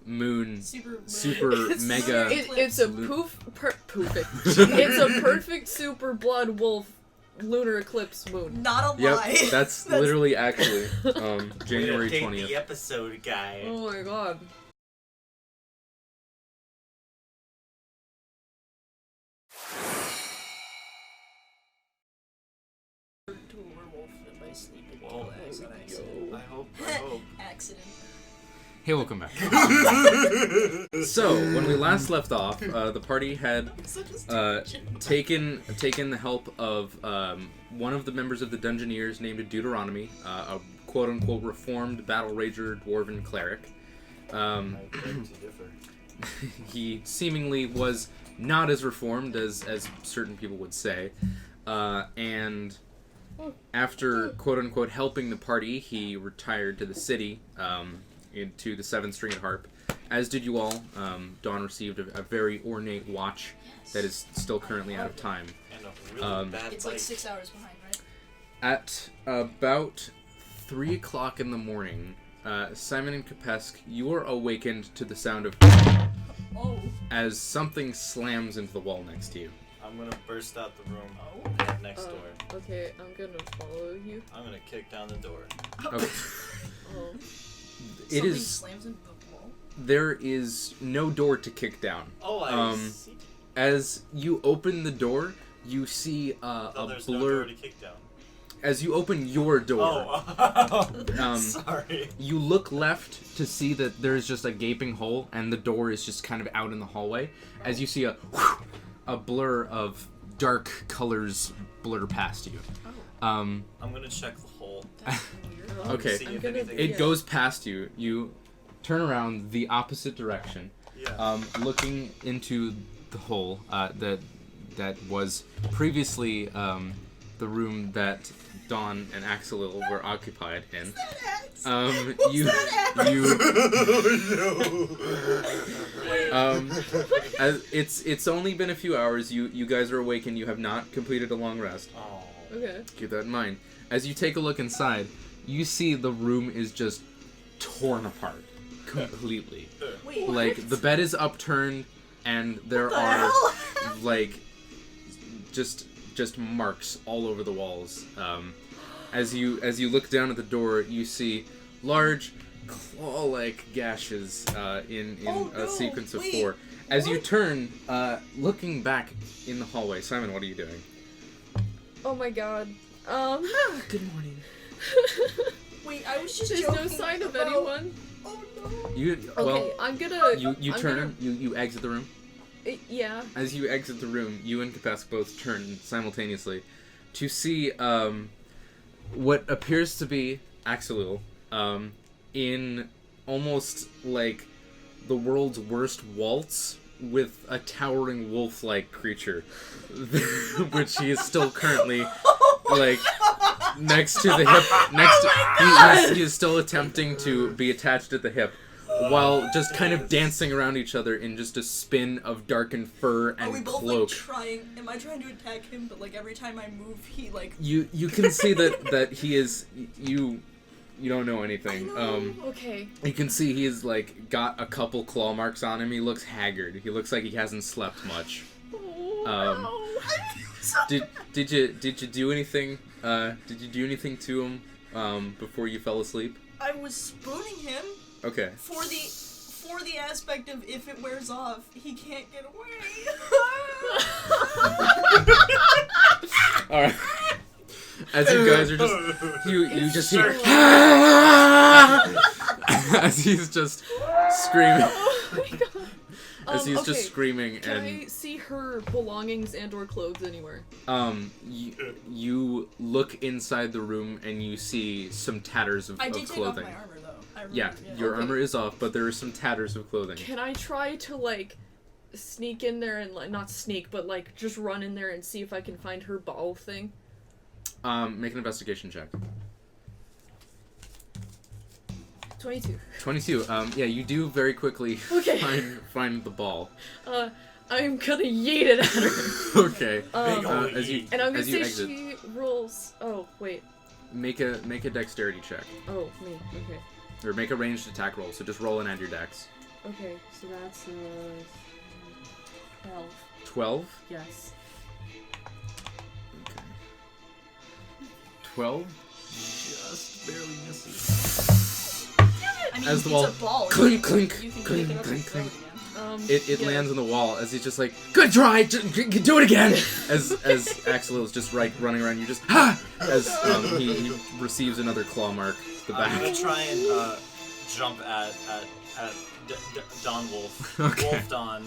moon, super mega. It's a perfect. It's a perfect super blood wolf lunar eclipse moon. Not a Yep, lie. that's literally actually January 20th. The episode guy. Oh my god. To a werewolf if I sleep in I hope. Accident. Hey, welcome back. So, when we last left off, the party had taken the help of one of the members of the Dungeoneers named Deuteronomy, a quote-unquote reformed battle rager dwarven cleric. He seemingly was not as reformed as certain people would say, and after quote-unquote helping the party, he retired to the city, into the 7-stringed harp, as did you all. Dawn received a very ornate watch that is still currently out of time. And a really bad It's bite. like 6 hours behind, right? At about 3 o'clock in the morning, Simon and Kepesk, you are awakened to the sound of as something slams into the wall next to you. I'm gonna burst out the room next door. Okay, I'm gonna follow you. I'm gonna kick down the door. Okay. Oh. Something slams into the wall? There is no door to kick down. Oh, I see. As you open the door, you see there's blur. no door to kick down. As you open your door, sorry. you look left to see that there's just a gaping hole, and the door is just kind of out in the hallway. As you see a blur of dark colors blur past you. I'm gonna check the hole. Okay, See if anything. it goes past you. You turn around the opposite direction, Yeah. looking into the hole that was previously the room that Dawn and Axelil were occupied in. As it's only been a few hours. You guys are awakened. You have not completed a long rest. Oh. Okay. Keep that in mind. As you take a look inside, you see the room is just torn apart completely. Wait, Like the bed is upturned, and there are like just marks all over the walls. As you look down at the door, you see large claw-like gashes in a sequence of 4. As you turn, looking back in the hallway, Simon, what are you doing? Oh my god. Good morning. Wait, I was just There's joking no sign of about- anyone. Oh no. Okay, I'm gonna. You I'm turn. You exit the room. Yeah. As you exit the room, you and Kepesk both turn simultaneously to see what appears to be Axelil in almost like the world's worst waltz with a towering wolf-like creature, which he is still currently like next to the hip. He is still attempting to be attached at the hip, while just kind of dancing around each other in just a spin of darkened fur and Are we both cloak. like trying? Am I trying to attack him? But like every time I move, he like. You can see that he is you don't know anything. Okay. You can see he is like got a couple claw marks on him. He looks haggard. He looks like he hasn't slept much. Did you do anything? Did you do anything to him before you fell asleep? I was spooning him. Okay. For the aspect of if it wears off, he can't get away. All right. As you guys are just you just hear as he's just screaming. Oh my god. As he's Okay, just screaming Can and I see her belongings and/or clothes anywhere? you look inside the room and you see some tatters of I did clothing. take off my armor though. I remember, Yeah, your Okay. armor is off, but there are some tatters of clothing. Can I try to like sneak in there and like not sneak, but like just run in there and see if I can find her ball thing? Make an investigation check. 22. 22. Yeah, you do very quickly Okay. find the ball. I'm gonna yeet it at her. Okay. As you And I'm gonna as you say exit, she rolls. Oh wait. make a dexterity check, Oh me. Okay. or make a ranged attack roll. So just roll and add your dex. Okay, so that's 12. 12? Yes. Okay. 12? Just barely misses. I mean, As it's the wall a ball. clink, You can clink, pick it clink, up and clink, throw clink. it again. It Yeah. lands on the wall as he's just like, good try, do it again! as Axel is just running around, you just, ha! As he receives another claw mark to the I'm back. gonna try and jump at Dawn Wolf. Okay. Wolf Dawn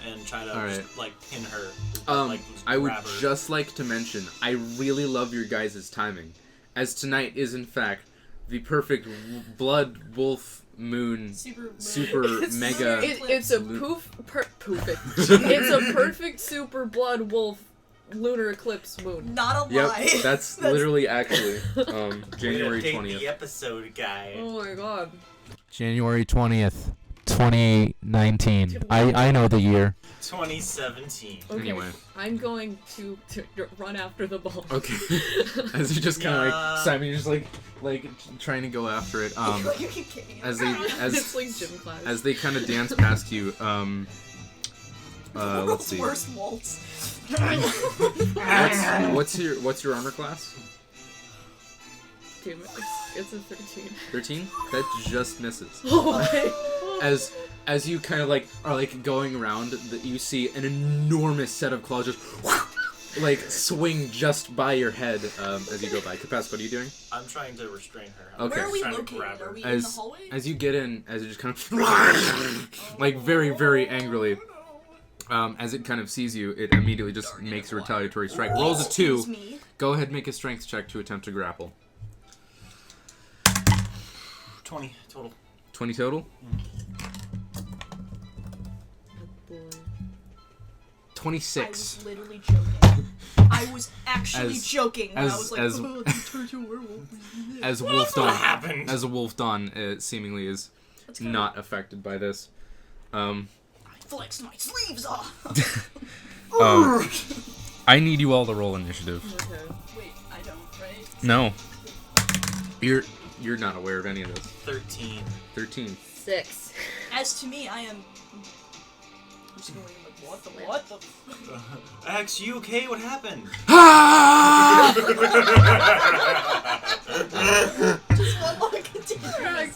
and try to Alright. just, like pin her. Just I would grab her. just like to mention, I really love your guys' timing, as tonight is in fact the perfect blood wolf moon super mega. It's a it's a perfect super blood wolf lunar eclipse moon. Not a Yep, lie. that's literally actually January Date 20th. the episode guy. Oh my god. January 20th, 2019. I know the year. 2017. Okay. Anyway. I'm going to run after the ball. Okay. As you just kind of Yeah. like Simon, you're just like trying to go after it. You keep kicking it. As they It's like gym class. as they kind of dance past you. Let's see. Worst waltz. What's your armor class? Damn it, it's a 13. 13? That just misses. Oh my. As you kind of like are like going around, you see an enormous set of claws just like swing just by your head as you go by. Kepesk, what are you doing? I'm trying to restrain her. I'm Okay. Where are we trying to located? grab her. Are we in the As hallway? as you get in, as it just kind of like very angrily. As it kind of sees you, it immediately just makes a retaliatory strike. Rolls a 2. Excuse me. Go ahead and make a strength check to attempt to grapple. 20 total. 20 total? Oh boy. 26. I was literally joking. I was actually joking. When I was like, as- oh, you turned to a werewolf. As What Wolf Dawn, happened? as a Wolf Dawn seemingly is That's kinda- not affected by this. I flexed my sleeves off. I need you all to roll initiative. Okay. Wait, I don't, right? No. You're not aware of any of this. 13. 13. 6. As to me, I am. I'm just going like, what the? Ax, you okay? What happened? Just one more continuous.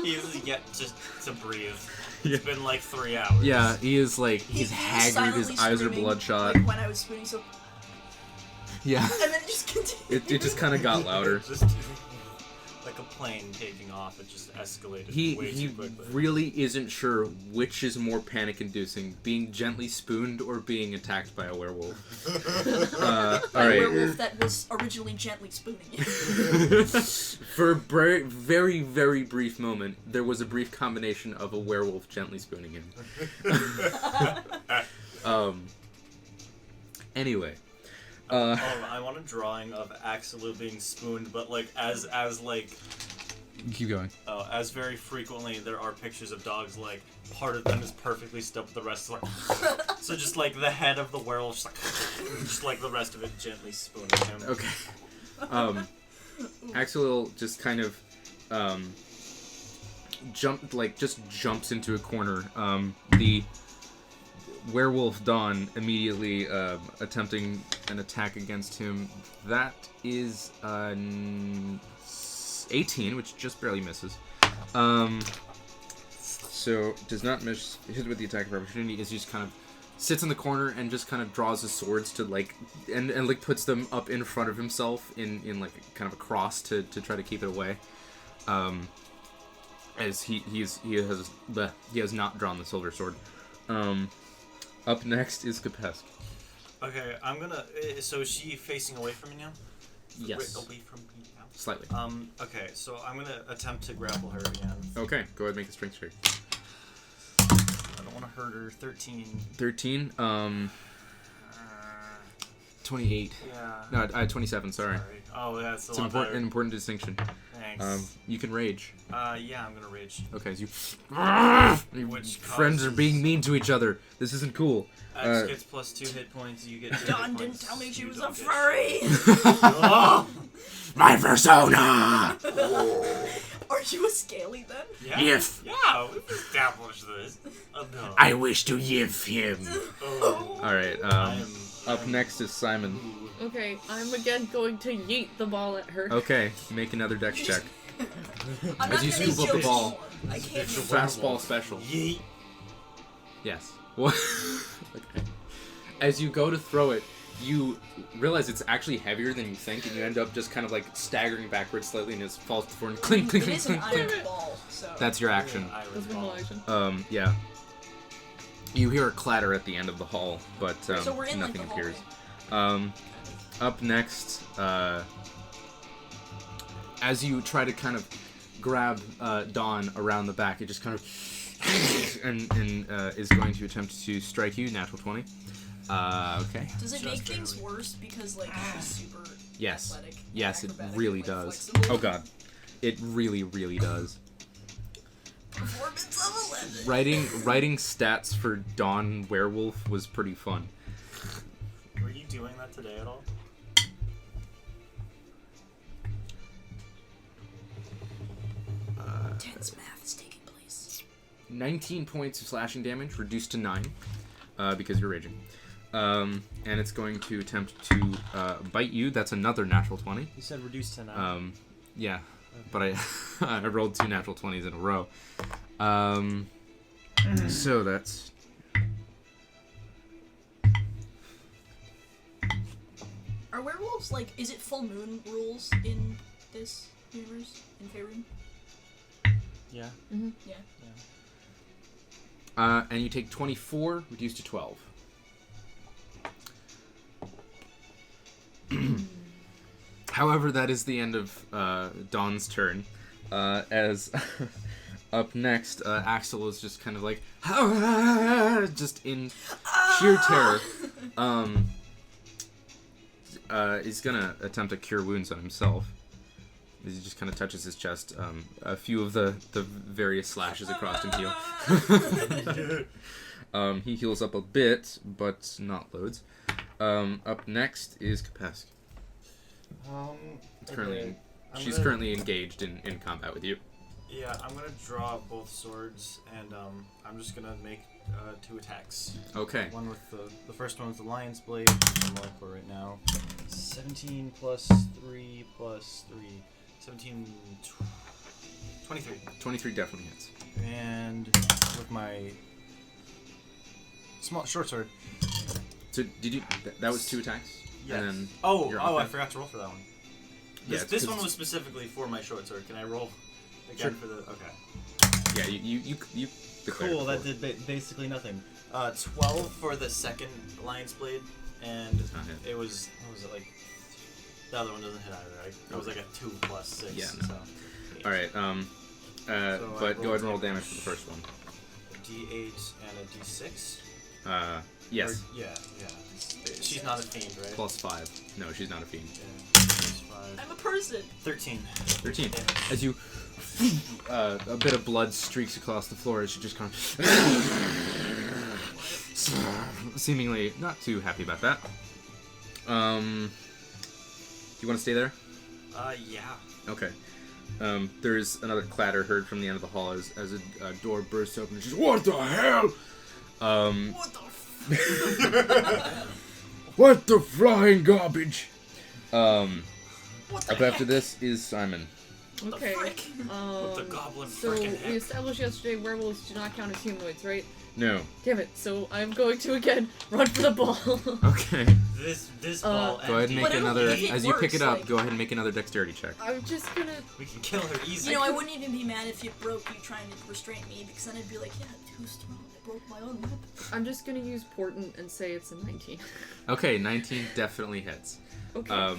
He's yet just to breathe. Yeah. It's been like 3 hours. Yeah, he is like, he's haggard, his silently eyes are screaming, bloodshot. Like when I was spooning, so. Yeah. And then it just continued. It just kind of got louder. Just like a plane taking off, it just escalated way He too quickly. really isn't sure which is more panic-inducing, being gently spooned or being attacked by a werewolf. A Alright. werewolf that was originally gently spooning you. For a very, very brief moment, there was a brief combination of a werewolf gently spooning him. Anyway. I want a drawing of Axel being spooned, but like as like Keep going. as very frequently there are pictures of dogs like part of them is perfectly stuffed, the rest is like so just like the head of the werewolf just like the rest of it gently spooning him. Okay. Axel just kind of jumps into a corner. The werewolf Dawn immediately attempting an attack against him. That is 18, which just barely misses. So does not miss. Hit with the attack of opportunity. Is just kind of sits in the corner and just kind of draws his swords to like and like puts them up in front of himself in like kind of a cross to try to keep it away. As he has not drawn the silver sword. Up next is Kepesk. Okay, I'm gonna. So is she facing away from me now? Yes. Away from me now. Slightly. Okay, so I'm gonna attempt to grapple her again. Okay, go ahead and make a strength check. I don't want to hurt her. 13. 13. 28. Yeah. No, 27. Sorry. Oh, that's a It's lot an better. important distinction. Thanks. You can rage. Yeah, I'm gonna rage. Okay, as you. Which Friends are causes- being mean to each other. This isn't cool. Axe gets plus 2 hit points. You get 2 Dawn hit didn't points. tell me she You was a don't get furry. shit. Oh! My persona. Are you a scaly then? Yeah. Yes. Yeah, we've established this. No. I wish to yiff him. Oh. Alright, I'm up next is Simon. Okay, I'm again going to yeet the ball at her. Okay, make another dex check. I'm As not you gonna scoop up the joke ball. anymore. I can't do Fastball special. Yeet. Yes. What? Okay. As you go to throw it, you realize it's actually heavier than you think, and you end up just kind of like staggering backwards slightly, and it falls to the floor and clink, clink, It clink, is an clink, clink. iron ball, so. That's your action. That's my whole action. Yeah. You hear a clatter at the end of the hall, but So we're in, like, nothing the appears. hallway. Up next, as you try to kind of grab Dawn around the back, it just kind of and is going to attempt to strike you. Natural 20. Okay. Does it Just make things barely. worse because, like, she's super Yes. athletic? Yes, it acrobatic, really like, does. flexible? Oh god. It really, really does. Performance of 11. Writing stats for Dawn Werewolf was pretty fun. Were you doing that today at all? Tense math is taking place. 19 points of slashing damage, reduced to 9, because you're raging. And it's going to attempt to bite you. That's another natural 20. You said reduced to 9. Yeah, but I I rolled 2 natural 20s in a row. So that's... Are werewolves, like, is it full moon rules in this universe? In Faerun? Yeah. Yeah. And you take 24, reduced to 12. However, that is the end of Dawn's turn. As up next, Axel is just kind of like, just in sheer terror. He's gonna attempt to cure wounds on himself. He just kind of touches his chest. A few of the various slashes across him heal. He heals up a bit, but not loads. Up next is Kepesk. She's currently engaged in combat with you. Yeah, I'm gonna draw both swords, and I'm just gonna make 2 attacks. Okay. One with the first one with the lion's blade, which I'm rolling for right now. 17 plus 3 plus 3. 17, 23. 23 definitely hits. And with my short sword. So did you? That was 2 attacks. Yes. And then Oh, you're I offhand? forgot to roll for that one. Yeah, This it's- one was specifically for my short sword. Can I roll again Sure. for the? Okay. Yeah, you declared Cool. That before. did basically nothing. 12 for the second lion's blade, and Does not hit. it was what was it like? The other one doesn't hit either. Right? It was like a 2 plus 6. Yeah, no. So. All right. I But go ahead and roll rolled damage for the first one. D8 and a D6. Yes. Or, yeah. She's not a fiend, right? Plus 5. No, she's not a fiend. Yeah, plus 5. I'm a person. 13. 13. As you, a bit of blood streaks across the floor as she just kind of, seemingly not too happy about that. Do you want to stay there? Yeah. Okay. There's another clatter heard from the end of the hall as a door bursts open. She's, what the hell? What the What the flying garbage? What the Up after heck? this is Simon. Okay. frick? With the goblin So frickin' we heck. established yesterday werewolves do not count as humanoids, right? No. Damn it. So I'm going to again run for the ball. Okay. This ball. Go ahead and make But I don't another. think it As you pick it works, up, like- go ahead and make another dexterity check. I'm just gonna. We can kill her easy. You know, I wouldn't even be mad if you broke you trying to restrain me, because then I'd be like, yeah, too strong. I broke my own whip. I'm just gonna use portent and say it's a 19. Okay, 19 definitely hits. Okay.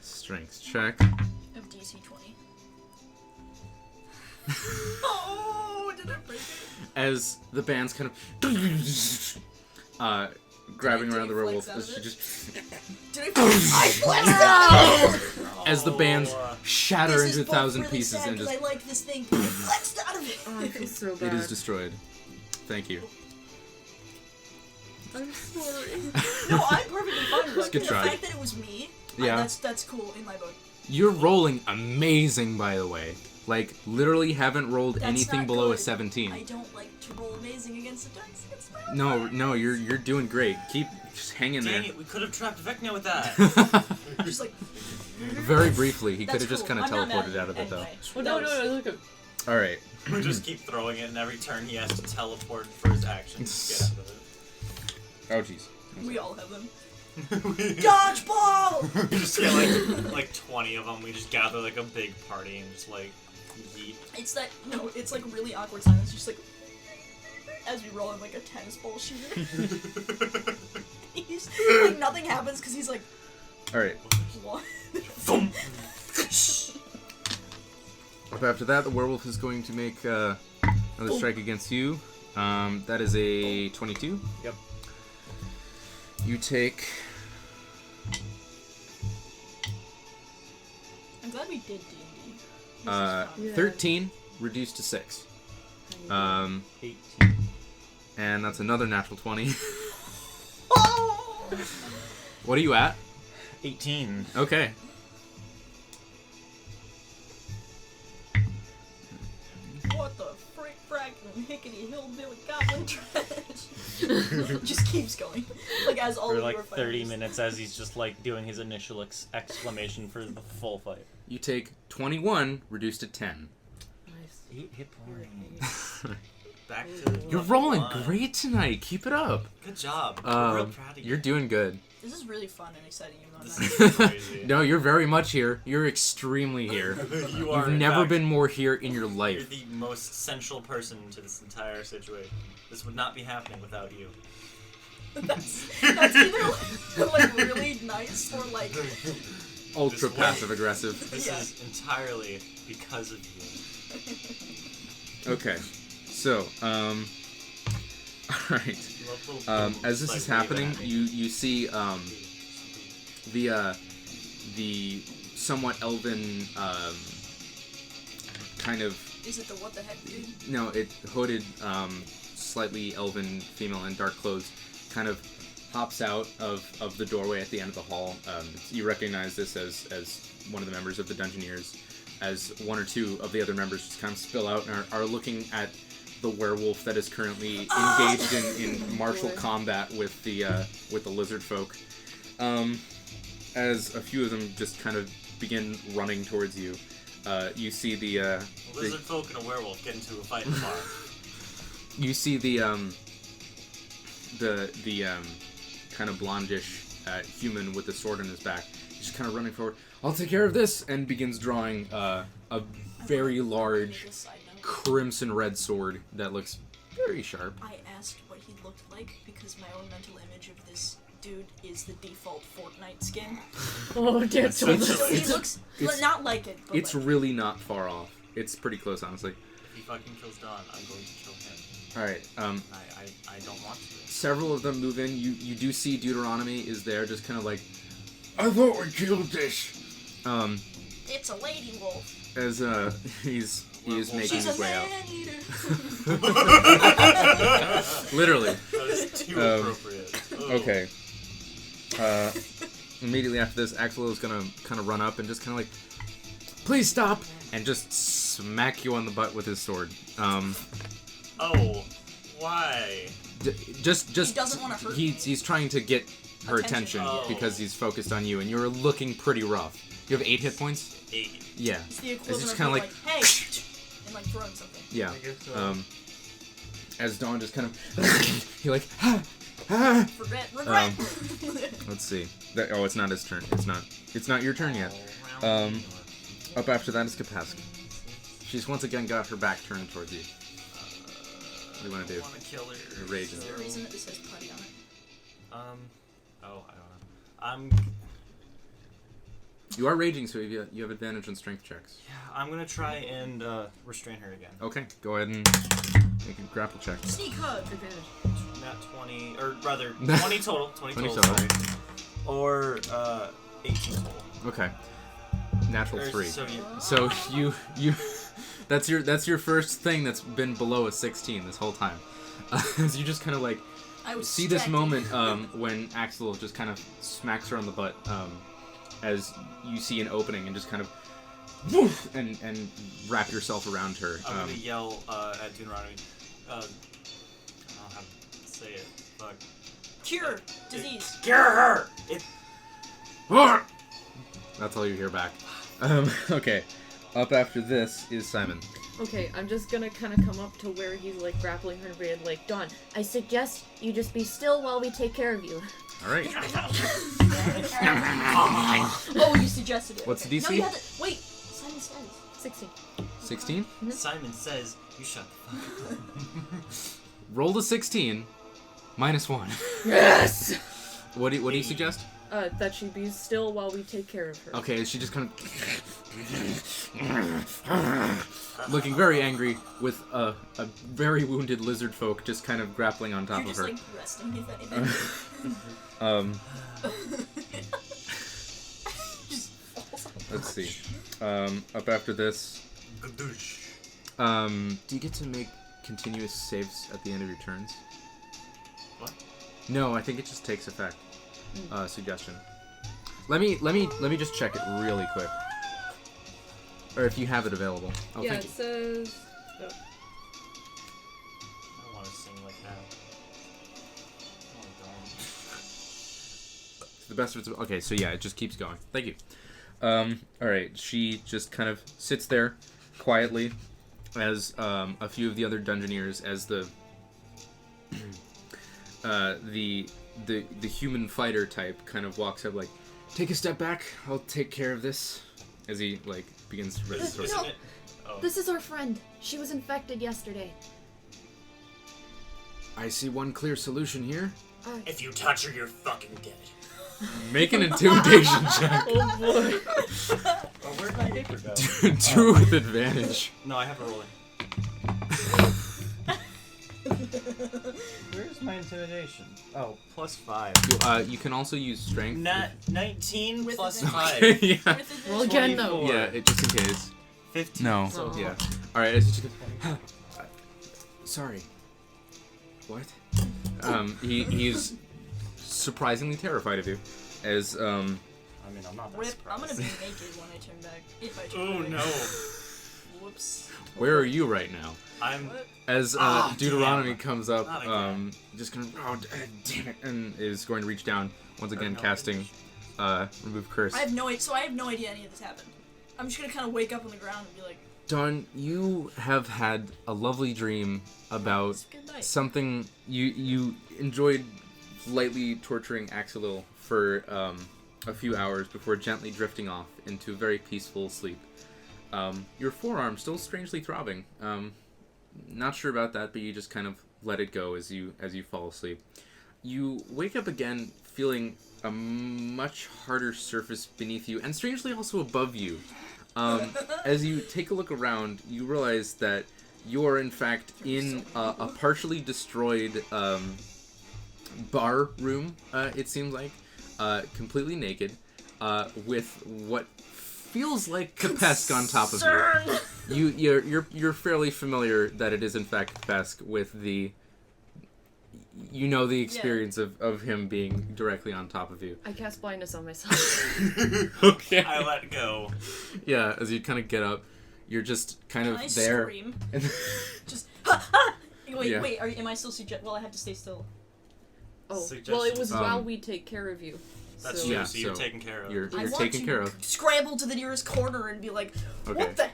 Strength check. Of DC 20. Oh, did I break it? As the band's kind of grabbing Did around the you werewolf, flex out as of she it? just Did I flexed out! as the bands shatter This into is 1,000 really pieces sad and because just I like this thing, but I flexed out of it. Oh, I feel so bad. it is destroyed. Thank you. I'm sorry. No, I'm perfectly fine with it. Good The try. fact that it was me, Yeah. that's cool in my book. You're rolling amazing, by the way. Like, literally haven't rolled That's anything not below a good. 17. I don't like to roll amazing against my No, you're doing great. Keep just hang in Dang there. it, we could have trapped Vecna with that. Just like, Very briefly, he that's could have just cool. kind of I'm not mad teleported at out of you it, though. anyway. Oh, That was- no, look at. All right. We just keep throwing it, and every turn he has to teleport for his actions to get out of Oh, jeez. We all have them. it. Dodgeball! We just get like 20 of them. We just gather like a big party and just like yeet. It's like really awkward silence, just like as we roll in like a tennis ball shooter. He's like nothing happens because he's like, All right. what? Thump. Up after that, the werewolf is going to make another strike against you. That is a 22. Yep. You take. I'm glad we did D&D. This is Yeah. fun. 13 reduced to 6. 18. And that's another natural 20. Oh! What are you at? 18. Okay. What the frick, frack, hickety hillbilly goblin trash? Just keeps going. Like as all For of like your 30 fighters. minutes as he's just like doing his initial exclamation for the full fight. You take 21 reduced to 10. Nice. 8 hit points. Back to You're level rolling 1. great tonight. Keep it up. Good job. We're real proud of you. You're doing good. This is really fun and exciting, even though I'm This not. is crazy. No, you're very much here. You're extremely here. You are You've in never fact, been more here in your You're life. the most central person to this entire situation. This would not be happening without you. That's either like really nice or like Ultra This way. passive aggressive. This Yeah. is entirely because of you. Okay. So, alright. As this is happening, you see the somewhat elven kind of is it the what the heck dude? no, it hooded slightly elven female in dark clothes kind of pops out of the doorway at the end of the hall. You recognize this as one of the members of the Dungeoneers, as one or two of the other members just kind of spill out and are looking at the werewolf that is currently engaged in martial combat with the lizard folk. As a few of them just kind of begin running towards you, you see A lizard folk and a werewolf get into a fight in the bar. you see the kind of blondish human with the sword in his back. He's just kind of running forward. I'll take care of this, and begins drawing a very large Make a side note. crimson red sword that looks very sharp. I asked what he looked like because my own mental image of this dude is the default Fortnite skin. Oh, dear. So Essentially. he looks it's- not like it, but It's like, really not far off. It's pretty close, honestly. If he fucking kills Don, I'm going to kill him. All right. I don't want to. Several of them move in. You do see Deuteronomy is there, just kind of like, I thought we killed this. it's a lady wolf. As he is making She's his a way out. man-eater. Literally. That is too appropriate. Oh. Okay. Immediately after this, Axel is gonna kind of run up and just kind of like, please stop, and just smack you on the butt with his sword. Oh, why? Just He doesn't wanna hurt he's trying to get her attention Attention. Oh. because he's focused on you, and you're looking pretty rough. You have 8 hit points. 8. Yeah. It's the It's equivalent just of kind of being like, hey, and like throwing something. yeah. I guess so. As Dawn just kind of, you're like, Regret. let's see. It's not his turn. It's not your turn yet. Up after that is Kepesk. She's once again got her back turned towards you. What do you want to do? I want to kill her. You're raging. Is there a reason that this says putty on it? Oh, I don't know. You are raging, so you have advantage on strength checks. I'm gonna try and restrain her again. Okay, go ahead and make a grapple check. Sneak hug. Advantage. Not 20, or rather 20 total. 20 20 total. total. Sorry. Or 18 total. Okay. Natural Or 3. So So you that's your first thing that's been below a 16 this whole time. As you just kind of like I was see this distracted. moment when Axel just kind of smacks her on the butt as you see an opening and just kind of woof, and wrap yourself around her. I'm gonna yell at Deuteronomy. I don't know how to say it. Fuck. Cure disease. Cure her! That's all you hear back. Okay. Up after this is Simon. Okay, I'm just gonna kind of come up to where he's like grappling her and like, Dawn, I suggest you just be still while we take care of you. All right. Oh, you suggested it. What's okay. the DC? No, you had to. Wait. Simon says. 16. 16. Simon says, you shut the fuck up. Roll the 16. -1. Yes! What do you suggest? That she be still while we take care of her. Okay, she just kind of looking very angry with a very wounded lizard folk just kind of grappling on top You're of just her. like resting, if anything. Just falls off. Let's see. Up after this. Do you get to make continuous saves at the end of your turns? What? No, I think it just takes effect. Suggestion. Let me just check it really quick. Or if you have it available. Oh, yeah, thank it you. says. I don't want to sing like that. Oh, The best of its. Okay, so yeah, it just keeps going. Thank you. All right, she just kind of sits there quietly as a few of the other Dungeoneers, as the human fighter type kind of walks up, like, take a step back. I'll take care of this. As he like begins to raise his sword. Isn't it? Oh. This is our friend. She was infected yesterday. I see one clear solution here. If you touch her, you're fucking dead. Make an intimidation check. Oh boy. Oh, where'd my paper go? Do with advantage. No, I have a rolling. Where's my intimidation? Oh, +5. You can also use strength. 19 With plus advantage. 5. Yeah. With Roll advantage. again, though. 24. Yeah, just in case. 15. No. Oh. Yeah. All right. As you just go, sorry. What? He's surprisingly terrified of you, as I mean, I'm not that Rip. surprised. I'm gonna be naked when I turn back. If I turn Oh back. no. Whoops. where are you right now? I'm. What? As Ah, Deuteronomy damn. comes up, Not again. just kind of damn it, and is going to reach down once again, no, casting remove curse. I have no idea any of this happened. I'm just gonna kind of wake up on the ground and be like, Dawn, you have had a lovely dream about "It's a good night." something you enjoyed lightly torturing Axelil for a few hours before gently drifting off into a very peaceful sleep. Your forearm still strangely throbbing. Not sure about that, but you just kind of let it go as you fall asleep. You wake up again feeling a much harder surface beneath you, and strangely also above you. As you take a look around, you realize that you are in fact in a partially destroyed bar room. It seems like completely naked, with what feels like Kepesk on top of you. You're fairly familiar that it is in fact Kepesk with the. You know the experience of him being directly on top of you. I cast blindness on myself. Okay. I let go. Yeah, as you kind of get up, you're just kind Can of I there. scream? And Just ha ha. Wait, Yeah. wait. Am I still suggest? Well, I have to stay still. Oh, well, it was Suggestions. while we take care of you. That's so. true. Yeah, So you're so taken care of. you're I want taken to care of. scramble to the nearest corner and be like, Okay. "What the?"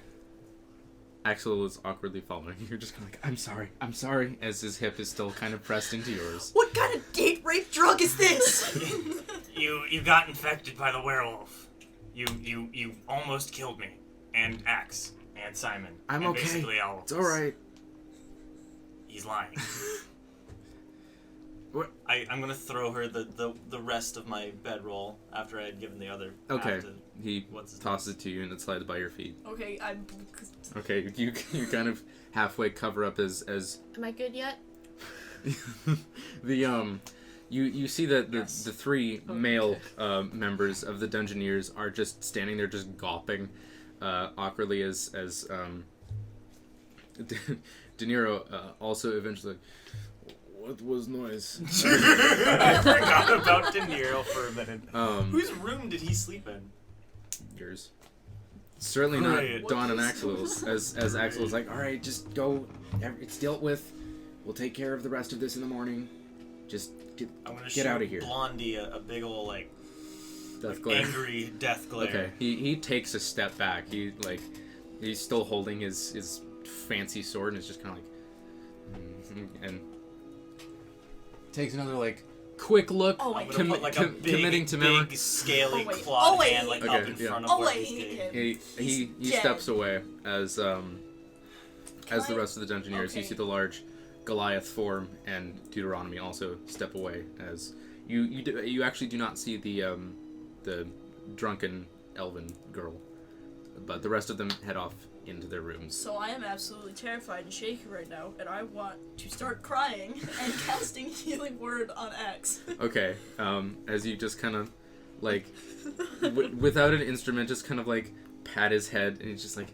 Axel is awkwardly following. You're just kind of like, I'm sorry, as his hip is still kind of pressed into yours. What kind of date rape drug is this? You got infected by the werewolf. You almost killed me, and Axe, and Simon. I'm and okay. Basically all of It's us. all right. He's lying. What? I'm gonna throw her the rest of my bedroll after I had given the other. Okay. half to- He What's his tosses it to you and it slides by your feet. Okay, I'm. Okay, you kind of halfway cover up as Am I good yet? the you see that the Yes. the three Okay. male members of the Dungeoneers are just standing there just gawping awkwardly as De Niro also eventually. What was noise? I forgot about De Niro for a minute. Um, Whose room did he sleep in? yours. certainly not Great. Dawn and Axel. As Axel is like, all right, just go. It's dealt with. We'll take care of the rest of this in the morning. Just I'm gonna get out of here. Blondie a big ol' like Death glare. angry death glare. Okay. He takes a step back. He's still holding his fancy sword and is just kind of like and takes another like quick look. Oh, I'm wait. gonna put like a committing to memory. big scaly Oh, wait. clawed Oh, wait. hand like Okay, up in yeah. front of Oh, where wait. he's getting. He He's steps dead. away as the I- rest of the Dungeoneers. You Okay. see the large Goliath form and Deuteronomy also step away as you actually do not see the drunken elven girl, but the rest of them head off into their rooms. So I am absolutely terrified and shaky right now, and I want to start crying and casting Healing Word on X. Okay, as you just kind of like without an instrument, just kind of like pat his head, and he's just like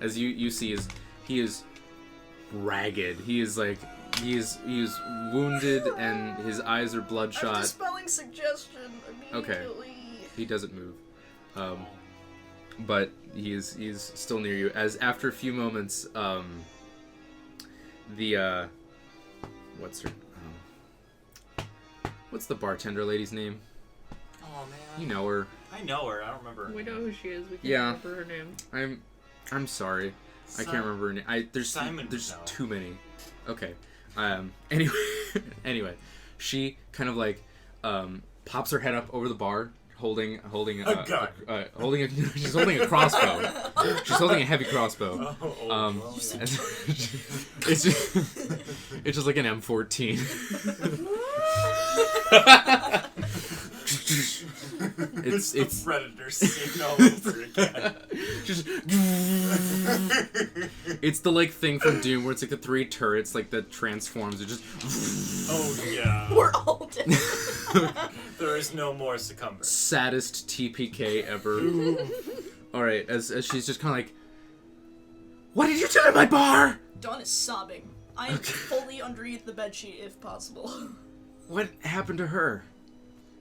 as you see he is ragged. He is like he is wounded and his eyes are I'm bloodshot. dispelling suggestion immediately. He doesn't move, but he's still near you. As after a few moments, what's the bartender lady's name? Oh man. You know her. I know her. I don't remember. Her We know who she is. We can't Yeah. remember her name. I'm sorry. I can't remember her name. There's Simon would know. too many. Okay. Anyway, she kind of like pops her head up over the bar, holding A gun. she's holding a crossbow. She's holding a heavy crossbow. Oh, It's just like an M14. it's Predator scene all over again. just it's the like thing from Doom where it's like the 3 turrets like that transforms. It just Oh yeah. We're all dead. There is no more succumber. saddest TPK ever. All right, as she's just kind of like, what did you do to my bar? Dawn is sobbing. I am fully underneath the bedsheet if possible. What happened to her?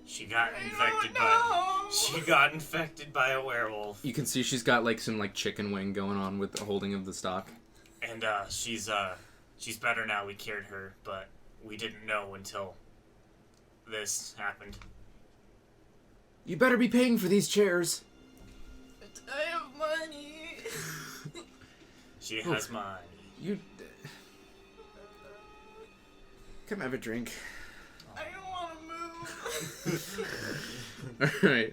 She got infected know. She got infected by a werewolf, You can see she's got like some like chicken wing going on with the holding of the stock. and she's better now. We cured her, but we didn't know until this happened. You better be paying for these chairs. I have money. She has money. You come have a drink. I don't want to move. All right,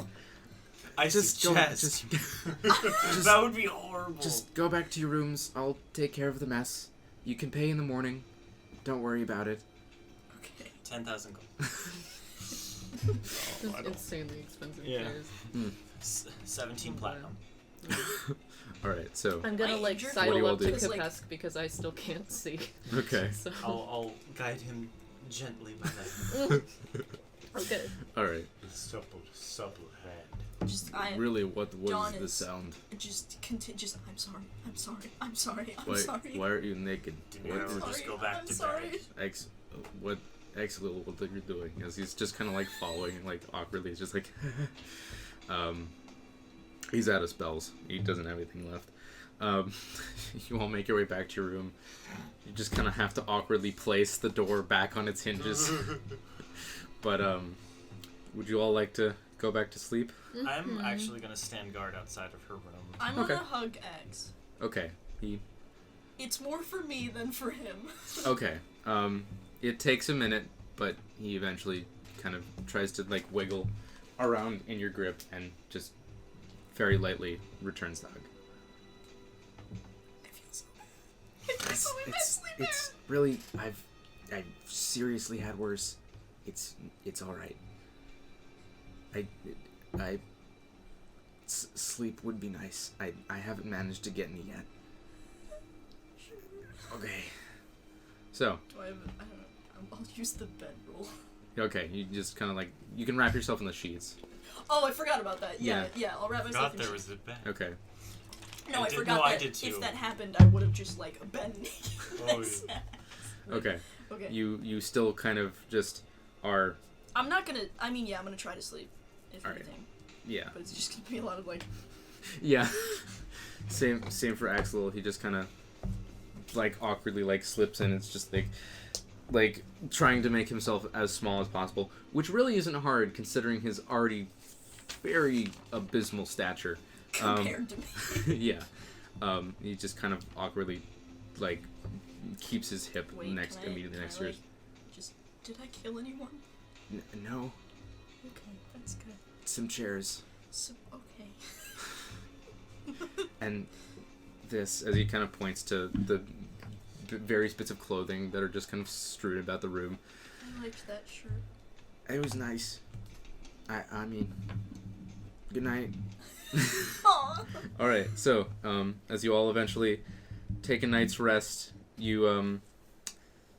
I just go. suggest Just that would be horrible. just go back to your rooms. I'll take care of the mess. You can pay in the morning. Don't worry about it. Okay. 10,000 gold. It's insanely expensive Yeah. chairs. 17 platinum. All right, so I'm gonna My like injured sidle leg up to is, like- Kepesk because I still can't see. okay, So I'll guide him gently by that. okay. all right. supple hand. Just I am. Really, what Dawn is the is- sound? Just continue. Just I'm sorry. I'm sorry. I'm sorry. I'm Why sorry. why are you naked? Didn't you What ever is just go back I'm to sorry. bed? what excellent what you're doing? As he's just kind of like following like awkwardly. He's just like he's out of spells. He doesn't have anything left. You all make your way back to your room. You just kind of have to awkwardly place the door back on its hinges. But would you all like to go back to sleep? I'm actually gonna stand guard outside of her room. I'm Okay. gonna hug Eggs. Okay. It's more for me than for him. Okay. It takes a minute, but he eventually kind of tries to like wiggle around in your grip and just very lightly returns the hug. I feel so bad. I feel so bad sleeping. It's really I've seriously had worse. It's all right. Sleep would be nice. I haven't managed to get any yet. Okay. So, Do I have? I don't know. I'll use the bedroll. okay, you just kind of like you can wrap yourself in the sheets. Oh, I forgot about that. Yeah, Yeah. I'll wrap myself Forgot in there sheets. was a bed. Okay. No, I did- forgot no, I that did too. if that happened, I would have just like been naked. Oh, yeah. Okay. Okay. You still kind of just are I'm not gonna. I mean, yeah, I'm gonna try to sleep. If All right. anything, yeah. but it's just gonna be a lot of like. Yeah. Same for Axel. He just kind of like awkwardly like slips in. It's just like trying to make himself as small as possible, which really isn't hard considering his already very abysmal stature. Compared to me. Yeah. He just kind of awkwardly like keeps his hip immediately next to his. Did I kill anyone? No. Okay, that's good. Some chairs. Okay. And this, as he kind of points to the various bits of clothing that are just kind of strewn about the room. I liked that shirt. It was nice. I mean, good night. Aww. All right. So, as you all eventually take a night's rest, you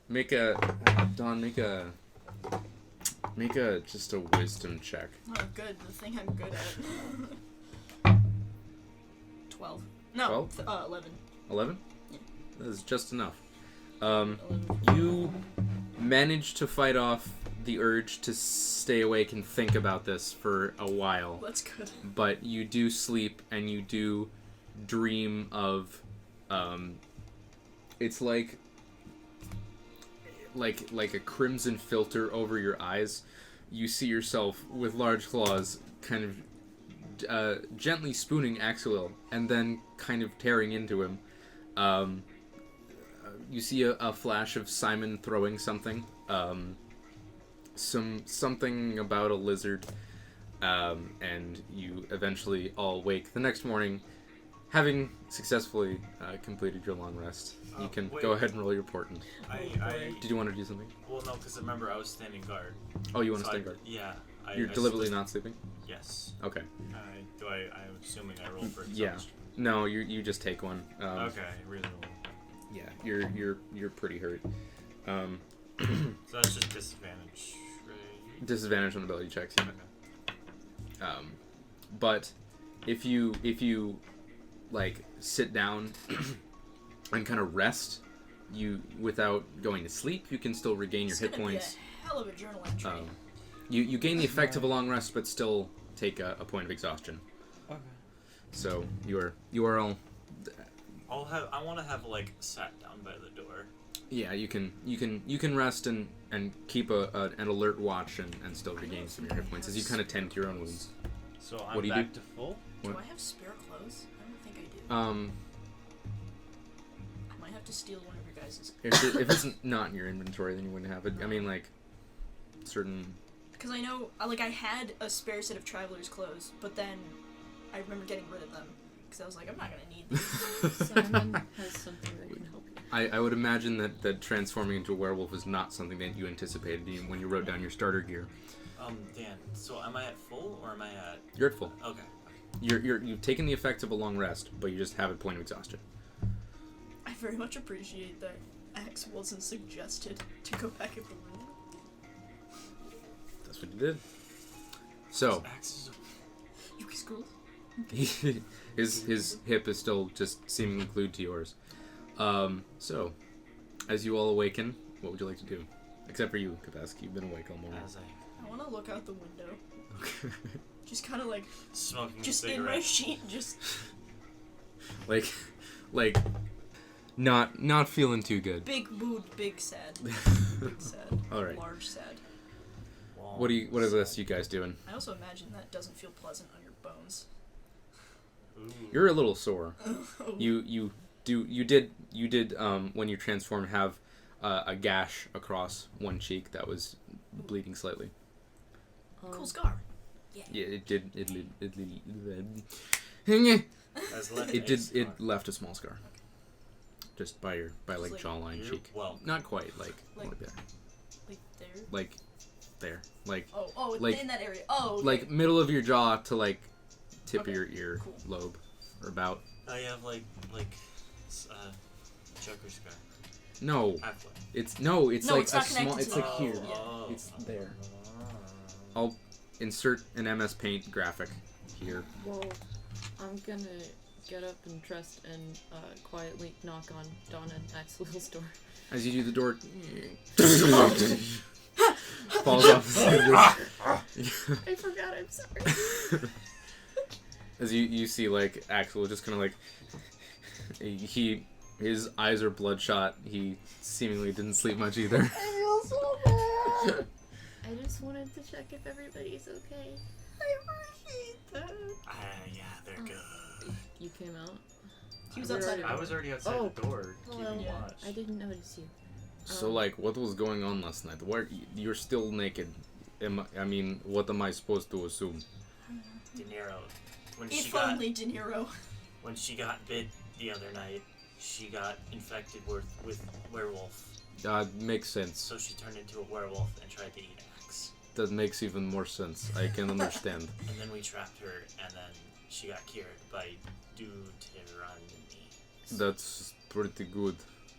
make a just a wisdom check. Oh, good. The thing I'm good at. 12. No, 12? 11. 11? Yeah. That is just enough. 11. You manage to fight off the urge to stay awake and think about this for a while. That's good. But you do sleep and you do dream of it's like a crimson filter over your eyes. You see yourself with large claws kind of gently spooning Axel and then kind of tearing into him. You see a flash of Simon throwing something. Something about a lizard. And you eventually all wake the next morning, having successfully completed your long rest. You can go ahead and roll your portent. Did you want to do something? Well, no, because remember I was standing guard. Oh, you want to stand guard? Yeah. You're deliberately not sleeping? Yes. Okay. I'm assuming I rolled for Yeah. No, you just take one. Okay, reasonable. Yeah, you're pretty hurt. So that's just disadvantage, right? Disadvantage on ability checks. Yeah. Okay. But if you like sit down and kind of rest, you without going to sleep, you can still regain your hit points. Be a hell of a journal entry. You gain the effect of a long rest, but still take a point of exhaustion. Okay. So you are all. I want to have like sat down by the door. Yeah, you can rest and keep an alert watch and still regain some of your hit points as you kind of tend to your own wounds. So I'm What do you back do? to full? Do What? I have spare clothes? I don't think I do. I might have to steal one of your guys'. If it's not in your inventory, then you wouldn't have it. I mean, like certain. Because I know, like, I had a spare set of traveler's clothes, but then I remember getting rid of them because I was like, I'm not gonna need these. Simon has something that can help you. I would imagine that transforming into a werewolf is not something that you anticipated when you wrote down your starter gear. Dan, so am I at full or am I at... You're at full. Okay. You've taken the effects of a long rest, but you just have a point of exhaustion. I very much appreciate that Axe wasn't suggested to go back in the room. That's what you did. So Axes You schools? his hip is still just seemingly glued to yours. So as you all awaken, what would you like to do? Except for you, Kepesk. You've been awake all morning. I want to look out the window. Just kind of like smoking just a in cigarette. my sheet, just like not feeling too good. big mood, big sad, big sad, All right. large sad. What is this you guys doing? I also imagine that doesn't feel pleasant on your bones. Ooh. You're a little sore. You did when you transformed have a gash across one cheek that was bleeding slightly. Cool scar. Yeah, it did. It left a small scar, just by like like jawline here? cheek. Well, Not quite like Like- there, Like there. like there, like Oh, like- in that area. Oh, okay. like middle of your jaw to like tip Okay, of your ear cool. lobe, or about. I have like Joker scar. No, Halfway. it's No, like it's a not small. connected It's to like the- here. Yeah. It's there. I'll insert an MS Paint graphic here. Well, I'm gonna get up and dress and quietly knock on Dawn and Axel's door. As you do the door, falls off. I forgot, I'm sorry. As you see, like, Axel just kind of like his eyes are bloodshot. He seemingly didn't sleep much either. I feel so bad. I just wanted to check if everybody's okay. I appreciate that. Yeah, they're good. You came out? He was outside. I was already outside Oh. the door Hello. keeping Yeah. watch. I didn't notice you. So, like, what was going on last night? Where you're still naked? I mean, what am I supposed to assume? De Niro, If only De Niro. when she got bit the other night, she got infected with werewolf. Makes sense. So she turned into a werewolf and tried to eat Axe. That makes even more sense. I can understand. And then we trapped her, and then she got cured by Deuteronomy. That's pretty good.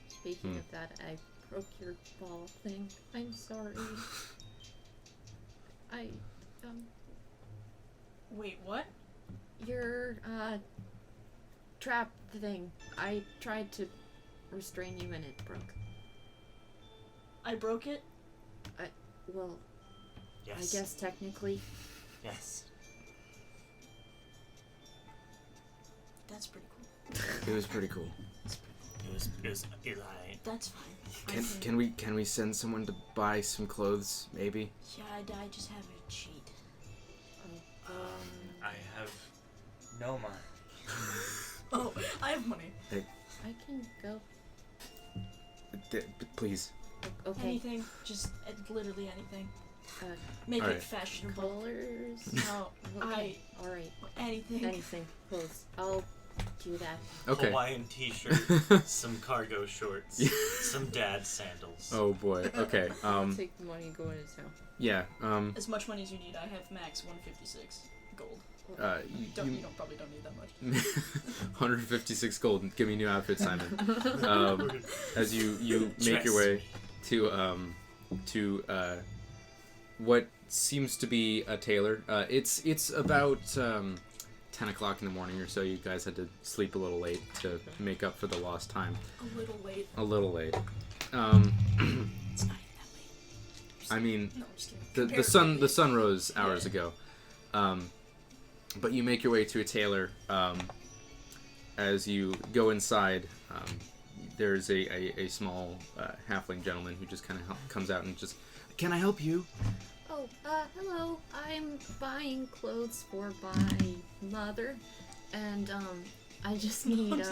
Speaking of that, I broke your ball thing. I'm sorry. Wait, what? Your, trap thing. I tried to restrain you and it broke. I broke it? Well, Yes. I guess technically. Yes. That's pretty cool. It was pretty cool. It was Eli. That's fine. Can we send someone to buy some clothes, maybe? Yeah, I just have a cheat. I have no money. Oh, I have money. I can go. Please. Okay. Anything. Just literally anything. Uh, Make alright. it fashionable. Colors. No, Okay. All right. anything. Anything. Clothes. I'll do that. Okay. Hawaiian t-shirt, some cargo shorts, some dad sandals. Oh boy. Okay. I'll take the money and go in his house. Yeah. As much money as you need. I have max 156 gold. You You probably don't need that much. 156 gold. Give me new outfit, Simon. As you make your way to what seems to be a tailor. It's about 10 o'clock in the morning or so. You guys had to sleep a little late to make up for the lost time. A little late. A little late. It's not even that late. I mean, No, I'm just kidding. the sun rose hours ago. But you make your way to a tailor. As you go inside, there's a small halfling gentleman who just kind of comes out and just, "Can I help you?" Oh, hello. I'm buying clothes for my mother, and I just need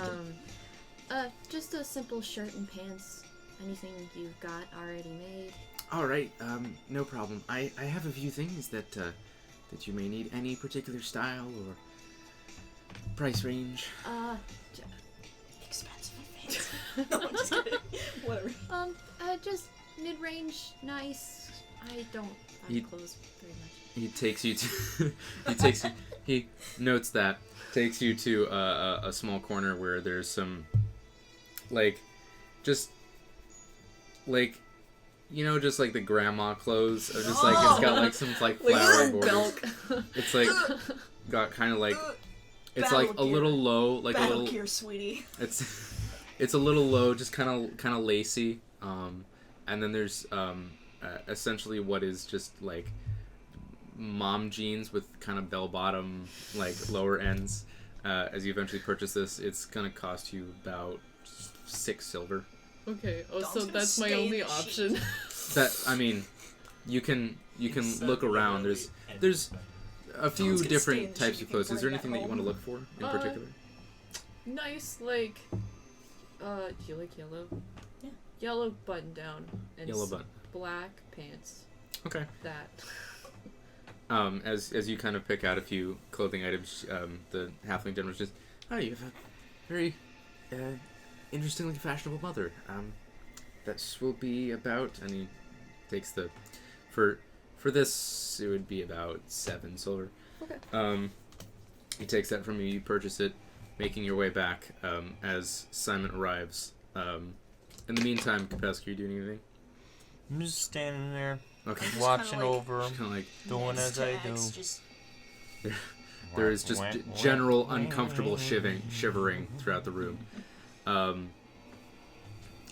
just a simple shirt and pants. Anything you've got already made. All right, no problem. I have a few things that you may need. Any particular style or price range? Expensive things. No, I'm just kidding. Whatever. Just mid-range, nice. I don't buy clothes very much. He takes you to. He notes that. Takes you to a small corner where there's some, just like the grandma clothes. Of just like it's got like some like flower borders. It's like got kind of like it's like a little low, like a Battle little. gear, sweetie. It's a little low, just kind of lacy. And then there's essentially what is just like mom jeans with kind of bell bottom like lower ends. As you eventually purchase this, it's gonna cost you about 6 silver. Okay. Oh, Dom's so gonna that's my stay in only the option. That I mean, you can look around. There's a few Dom's gonna stay in different the types sheet. of clothes. You Is can there bring anything that that you want to home. look for in particular? Nice, like, do you like yellow? Yeah. Yellow button down and Yellow button. black pants. Okay. That. As you kind of pick out a few clothing items, the halfling gentleman's just, "Oh, you have a very interestingly fashionable mother. This will be about," and he takes for this it would be about 7 silver. Okay. He takes that from you. You purchase it, making your way back as Simon arrives. In the meantime, Kepesk, are you doing anything? I'm just standing there, Okay. watching like- over Kind him, of like doing as I do. Just there is just general uncomfortable shivering throughout the room.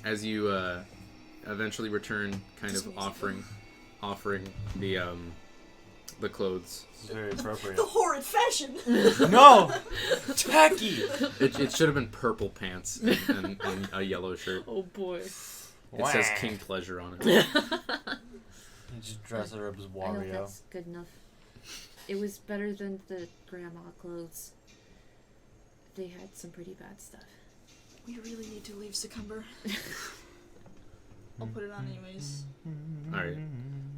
As you eventually return, kind Just of musical. offering the the clothes. This is very appropriate. The horrid fashion. No! Tacky! It should have been purple pants and a yellow shirt. Oh boy. It says King Pleasure on it. You just dress her up as I hope Wario. that's good enough. It was better than the grandma clothes. They had some pretty bad stuff. We really need to leave Succumber. I'll put it on anyways. Alright.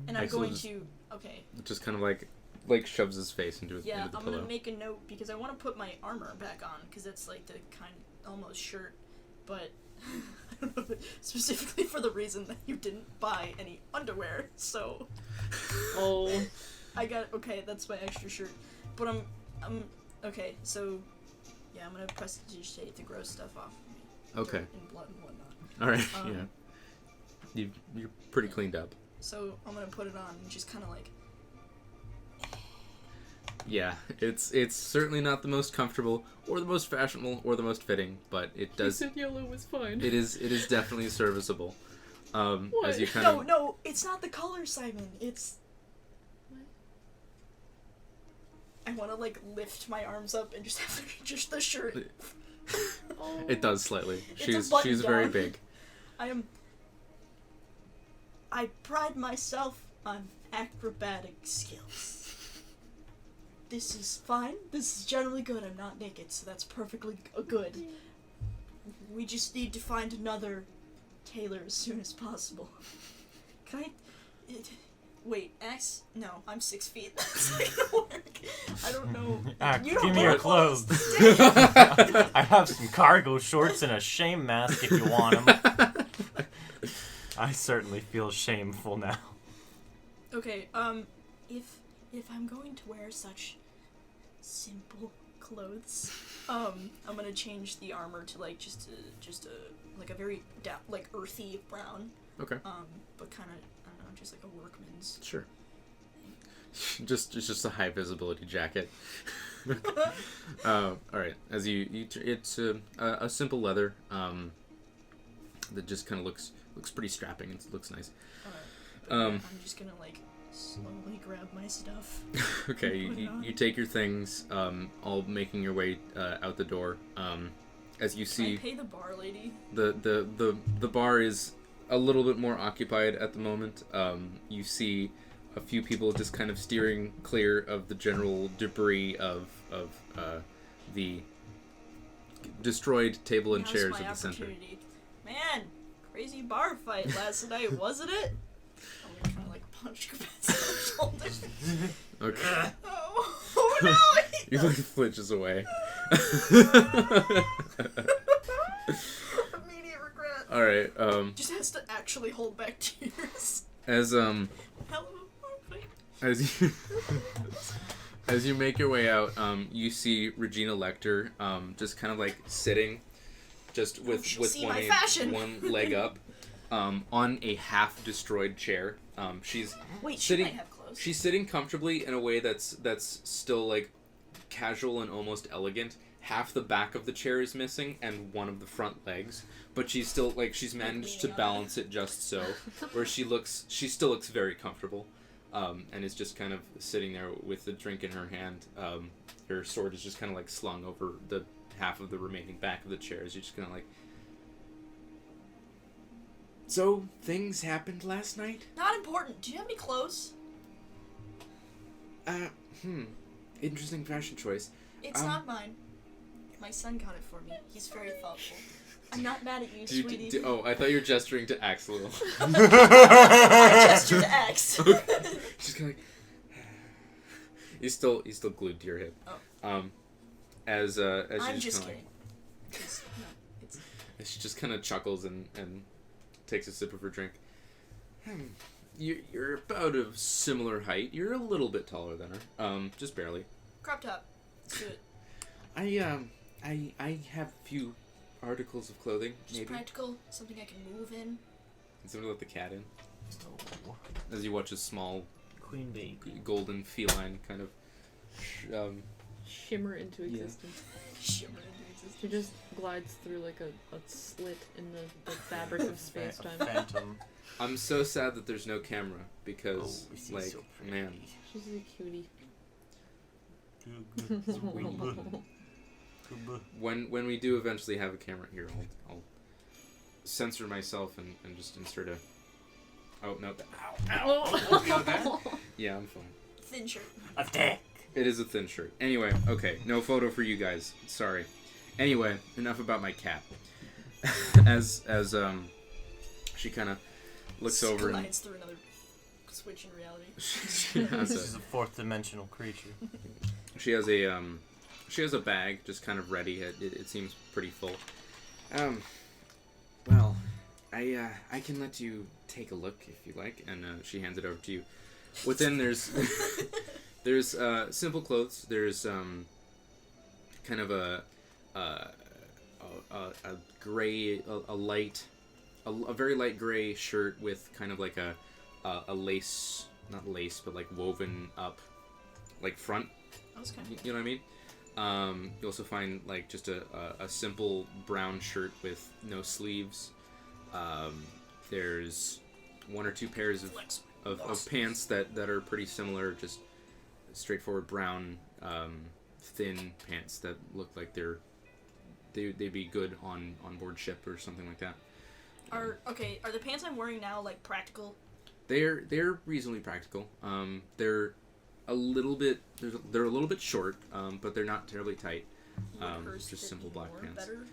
And I'm Excellent. going to... Okay. Just kind of like shoves his face into Yeah, the I'm pillow. gonna make a note because I want to put my armor back on because that's like the kind of almost shirt, but I don't know if specifically for the reason that you didn't buy any underwear. So Oh. I got that's my extra shirt, but I'm okay. So yeah, I'm gonna prestidigitate the gross stuff off of me. Okay. Dirt and blood and whatnot. Alright, Um, yeah. You're pretty cleaned up. So I'm gonna put it on and just kind of like. Yeah, it's certainly not the most comfortable, or the most fashionable, or the most fitting, but it You does. said yellow was fine. It is definitely serviceable. As What? you kind No, of no, it's not the color, Simon. It's. What? I want to like lift my arms up and just have just the shirt. Oh. it does slightly. It's a button She's very down. big. I pride myself on acrobatic skills. This is fine. This is generally good. I'm not naked, so that's perfectly good. We just need to find another tailor as soon as possible. Can I... Wait, Axe? No, I'm 6 feet. That's not gonna work. I don't know. Axe, You don't give me wear your clothes. Dang. I have some cargo shorts and a shame mask if you want them. I certainly feel shameful now. Okay, if I'm going to wear such simple clothes, I'm gonna change the armor to like just a like a very like earthy brown, Okay. but kind of I don't know, just like a workman's. Sure. It's just a high visibility jacket. All right. As it's a simple leather that just kind of looks pretty strapping. It looks nice. I'm just gonna like slowly grab my stuff. Okay, Put it on. you take your things, all making your way out the door. As you Can see, I pay the bar lady? the bar is a little bit more occupied at the moment. You see a few people just kind of steering clear of the general debris of the destroyed table and Now's chairs my at the center. opportunity. Man, crazy bar fight last night, wasn't it? I'm gonna kind of like punch Kepesk on the shoulders. Okay, Oh no! he like flinches away. Immediate regret. All right. Just has to actually hold back tears. As Hello. As you as you make your way out, you see Regina Lecter, just kind of like sitting, just with she'll see my one fashion. leg up, on a half destroyed chair. She's Wait, she sitting. might have clothes. She's sitting comfortably in a way that's still like casual and almost elegant. Half the back of the chair is missing and one of the front legs, but she's still like she's managed to leaning on balance it just so, where she still looks very comfortable, and is just kind of sitting there with the drink in her hand. Her sword is just kind of like slung over the half of the remaining back of the chair. As you're just kind of like. So things happened last night. Not important. Do you have any clothes? Interesting fashion choice. It's not mine. My son got it for me. He's very thoughtful. I'm not mad at you, sweetie. Oh, I thought you were gesturing to Axel. I gestured to X. She's kind of like. He's still glued to your hip. Oh. As I'm she's just kinda kidding. No, it's... Like, she just kind of chuckles and takes a sip of her drink. You're about of similar height. You're a little bit taller than her. Just barely. Crop top. Let's do it. I have a few articles of clothing, Just maybe. practical. Something I can move in. And something to let the cat in. As you watch a small Queen bee. golden feline kind of Shimmer into Yeah. existence. Shimmer into existence. She just glides through like a slit in the fabric of space-time. Phantom. I'm so sad that there's no camera because, she's like, so pretty. man. She's a cutie. When we do eventually have a camera here, I'll censor myself and just insert a. Oh no! Ow! Yeah, I'm fine. Thin shirt. Attack! It is a thin shirt. Anyway, okay, no photo for you guys. Sorry. Anyway, enough about my cat. as she kind of looks over and Glides through another switch in reality. she has This is a fourth dimensional creature. she has a bag just kind of ready. It seems pretty full. Well, I can let you take a look if you like, and she hands it over to you. Within there's simple clothes. There's kind of a gray, a very light gray shirt with kind of like a lace, not lace, but like woven up, like front. That was kind of You know what I mean? You also find like just a simple brown shirt with no sleeves. There's one or two pairs of pants that are pretty similar, just straightforward brown, thin pants that look like they'd be good on board ship or something like that. Are the pants I'm wearing now like practical? They're reasonably practical. They're a little bit short, but they're not terribly tight. Would hers Just fit simple black more pants. Better?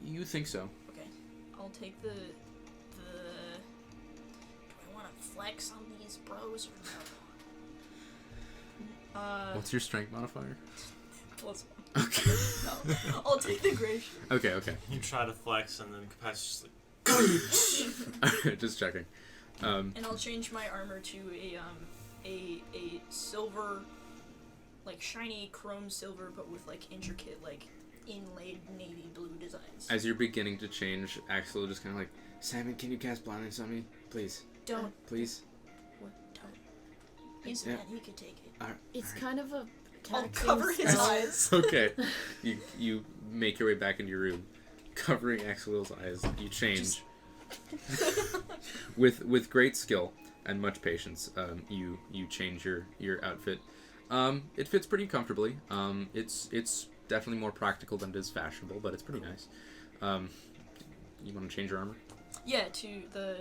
You think so? Okay, I'll take the. Do I want to flex on these bros or no? What's your strength modifier? Plus Okay. one. No, I'll take the gray shirt. Okay. You try to flex, and then Kepesk just like. Just checking. And I'll change my armor to a silver, like shiny chrome silver, but with like intricate like inlaid navy blue designs. As you're beginning to change, Axel just kind of like, Simon, can you cast blindness on me, please? Don't. Please. What? Don't. He's a man. He could take it. It's kind of a. I'll taxing cover his spell. eyes. Okay. You make your way back into your room, covering Axel's eyes. You change. with great skill and much patience, you change your outfit. It fits pretty comfortably. It's definitely more practical than it is fashionable, but it's pretty nice. You want to change your armor? Yeah, to the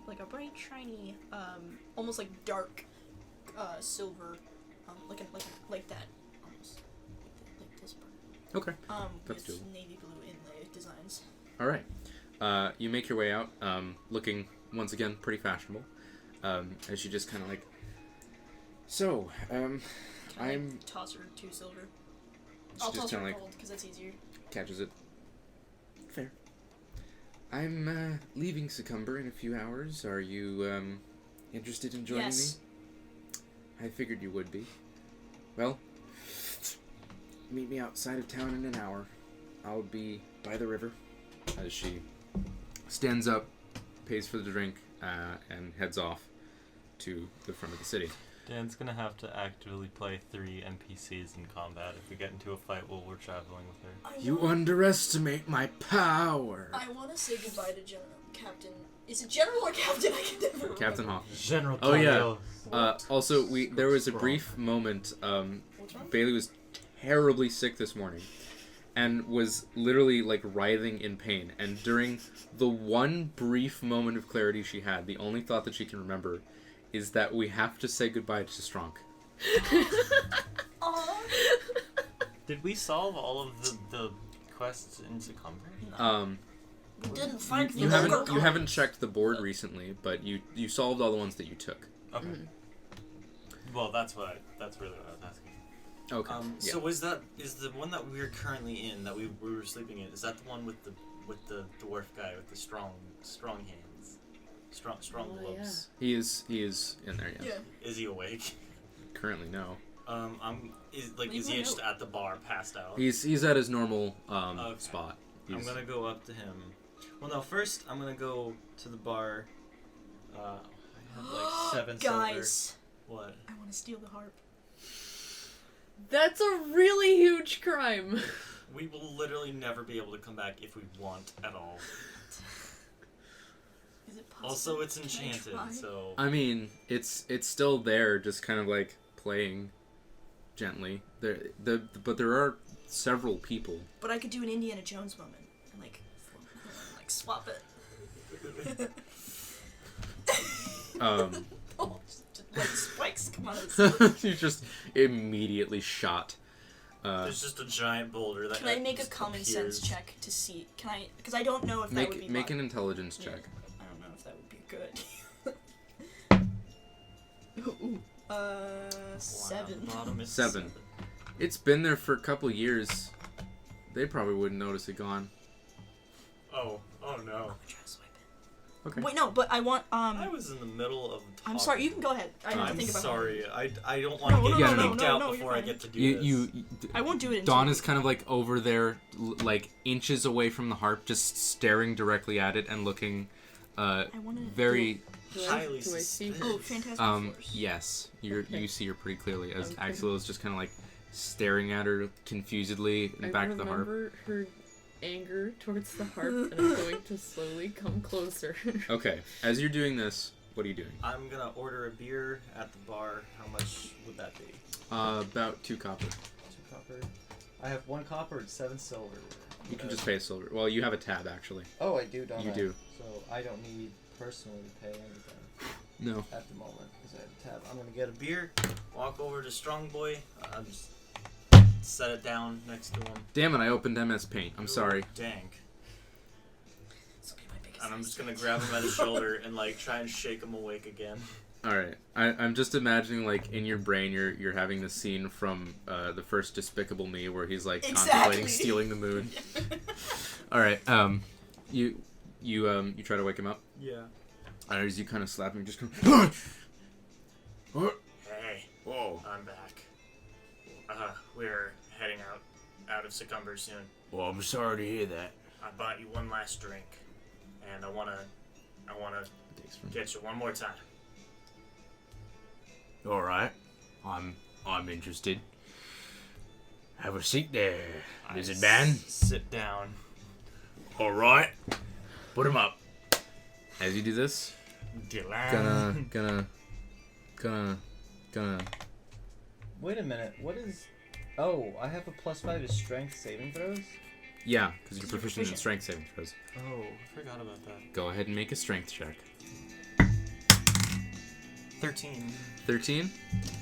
like a bright shiny, almost like dark, silver, like that, almost like this part. Okay. That's with doable. navy blue inlay designs. All right. You make your way out, looking once again pretty fashionable. As you just kind of like. So, Can I I'm. toss her 2 silver. She I'll just toss kind her of like gold because that's easier. catches it. Fair. I'm leaving Succumber in a few hours. Are you interested in joining Yes. me? I figured you would be. Well, meet me outside of town in an hour. I'll be by the river. As she stands up, pays for the drink, and heads off to the front of the city. Dan's gonna have to actively play 3 NPCs in combat if we get into a fight while we're traveling with her. You underestimate my power. I want to say goodbye to Captain. Is it General or Captain? I can never remember. Captain Hawk. General Oh, yeah. Talios. Also, there was a brief moment. What's wrong? Bayli was terribly sick this morning, and was literally like writhing in pain. And during the one brief moment of clarity she had, the only thought that she can remember is that we have to say goodbye to Strunk. Aw. Did we solve all of the quests in Succumber? We didn't find the You ogre haven't guy. checked the board recently, but you solved all the ones that you took. Okay. Well, that's really what I was asking. Okay. Yeah. So is the one that we're currently in, that we were sleeping in, is that the one with the dwarf guy with the strong hands, strong Oh, gloves? He is in there. Yes. Yeah. Is he awake? Currently, no. Is Leave he a just note. at the bar, passed out? He's at his normal Okay. spot. I'm He's- gonna go up to him. Well, no. First, I'm gonna go to the bar. I have like 7 Guys, silver. What? I want to steal the harp. That's a really huge crime. We will literally never be able to come back if we want at all. Is it possible? Also, it's Can I enchanted, try? so I mean, it's still there, just kind of like playing gently. But there are several people. But I could do an Indiana Jones moment and like swap it. Like spikes come out of his You just immediately shot. there's just a giant boulder that. Can I make a just common appears. sense check to see? Can I? Because I don't know if that would be. Make an intelligence Yeah. check. I don't know if that would be good. Ooh, One on the 7. bottom is 7. It's been there for a couple years. They probably wouldn't notice it gone. Oh no. I'm gonna try to swipe it. Okay. Wait, no, but I want I was in the middle of. I'm sorry. You can go ahead. I have to I'm think about. sorry. I don't want to No, get no, freaked no, no, out no, before I you're get to do You, this. I won't do it. Dawn until- is kind of like over there, like inches away from the harp, just staring directly at it and looking, I wanna very. Highly do I see suspicious. Oh, fantastic force. Yes, Okay. you see her pretty clearly as Okay. Axel is just kind of like staring at her confusedly in the back of the harp. I remember her anger towards the harp, and I'm going to slowly come closer. Okay, as you're doing this, what are you doing? I'm gonna order a beer at the bar. How much would that be? About 2 copper. 2 copper. I have 1 copper and 7 silver. You can just pay a silver. Well, you have a tab actually. Oh, I do, don't I? You do. So I don't need personally to pay anything No. at the moment because I have a tab. I'm gonna get a beer, walk over to Strong Boy, just set it down next to him. Damn it! I opened MS Paint. I'm sorry. Dang. This will be my biggest And I'm just gonna mistake. grab him by the shoulder and like try and shake him awake again. All right. I'm just imagining like in your brain you're having the scene from the first Despicable Me where he's like contemplating Exactly. stealing the moon. All right. You try to wake him up. Yeah. As you kind of slap him, just go. Hey, Whoa. I'm back. We're heading out of Succumber soon. Well, I'm sorry to hear that. I bought you one last drink, and I wanna get you one more time. All right. I'm interested. Have a seat there, lizard man. Sit down. All right. Put him up. As you do this, gonna. Wait a minute. What is? Oh, I have a +5 to strength saving throws. Yeah, because you're proficient in strength saving throws. Oh, I forgot about that. Go ahead and make a strength check. 13 13?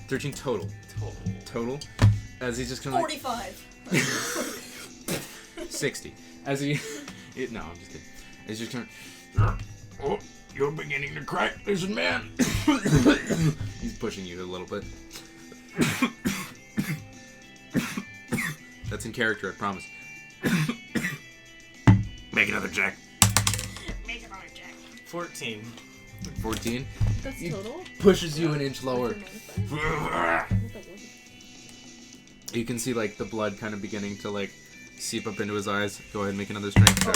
13 total. total. As he's just gonna like 45. 60. As he no, I'm just kidding. As you're gonna oh, you're beginning to crack, lizard man. He's pushing you a little bit. That's in character, I promise. Make another check. 14. 14. That's You- total? Pushes you an inch lower. That wasn't- You can see like the blood kind of beginning to like seep up into his eyes. Go ahead and make another strength check.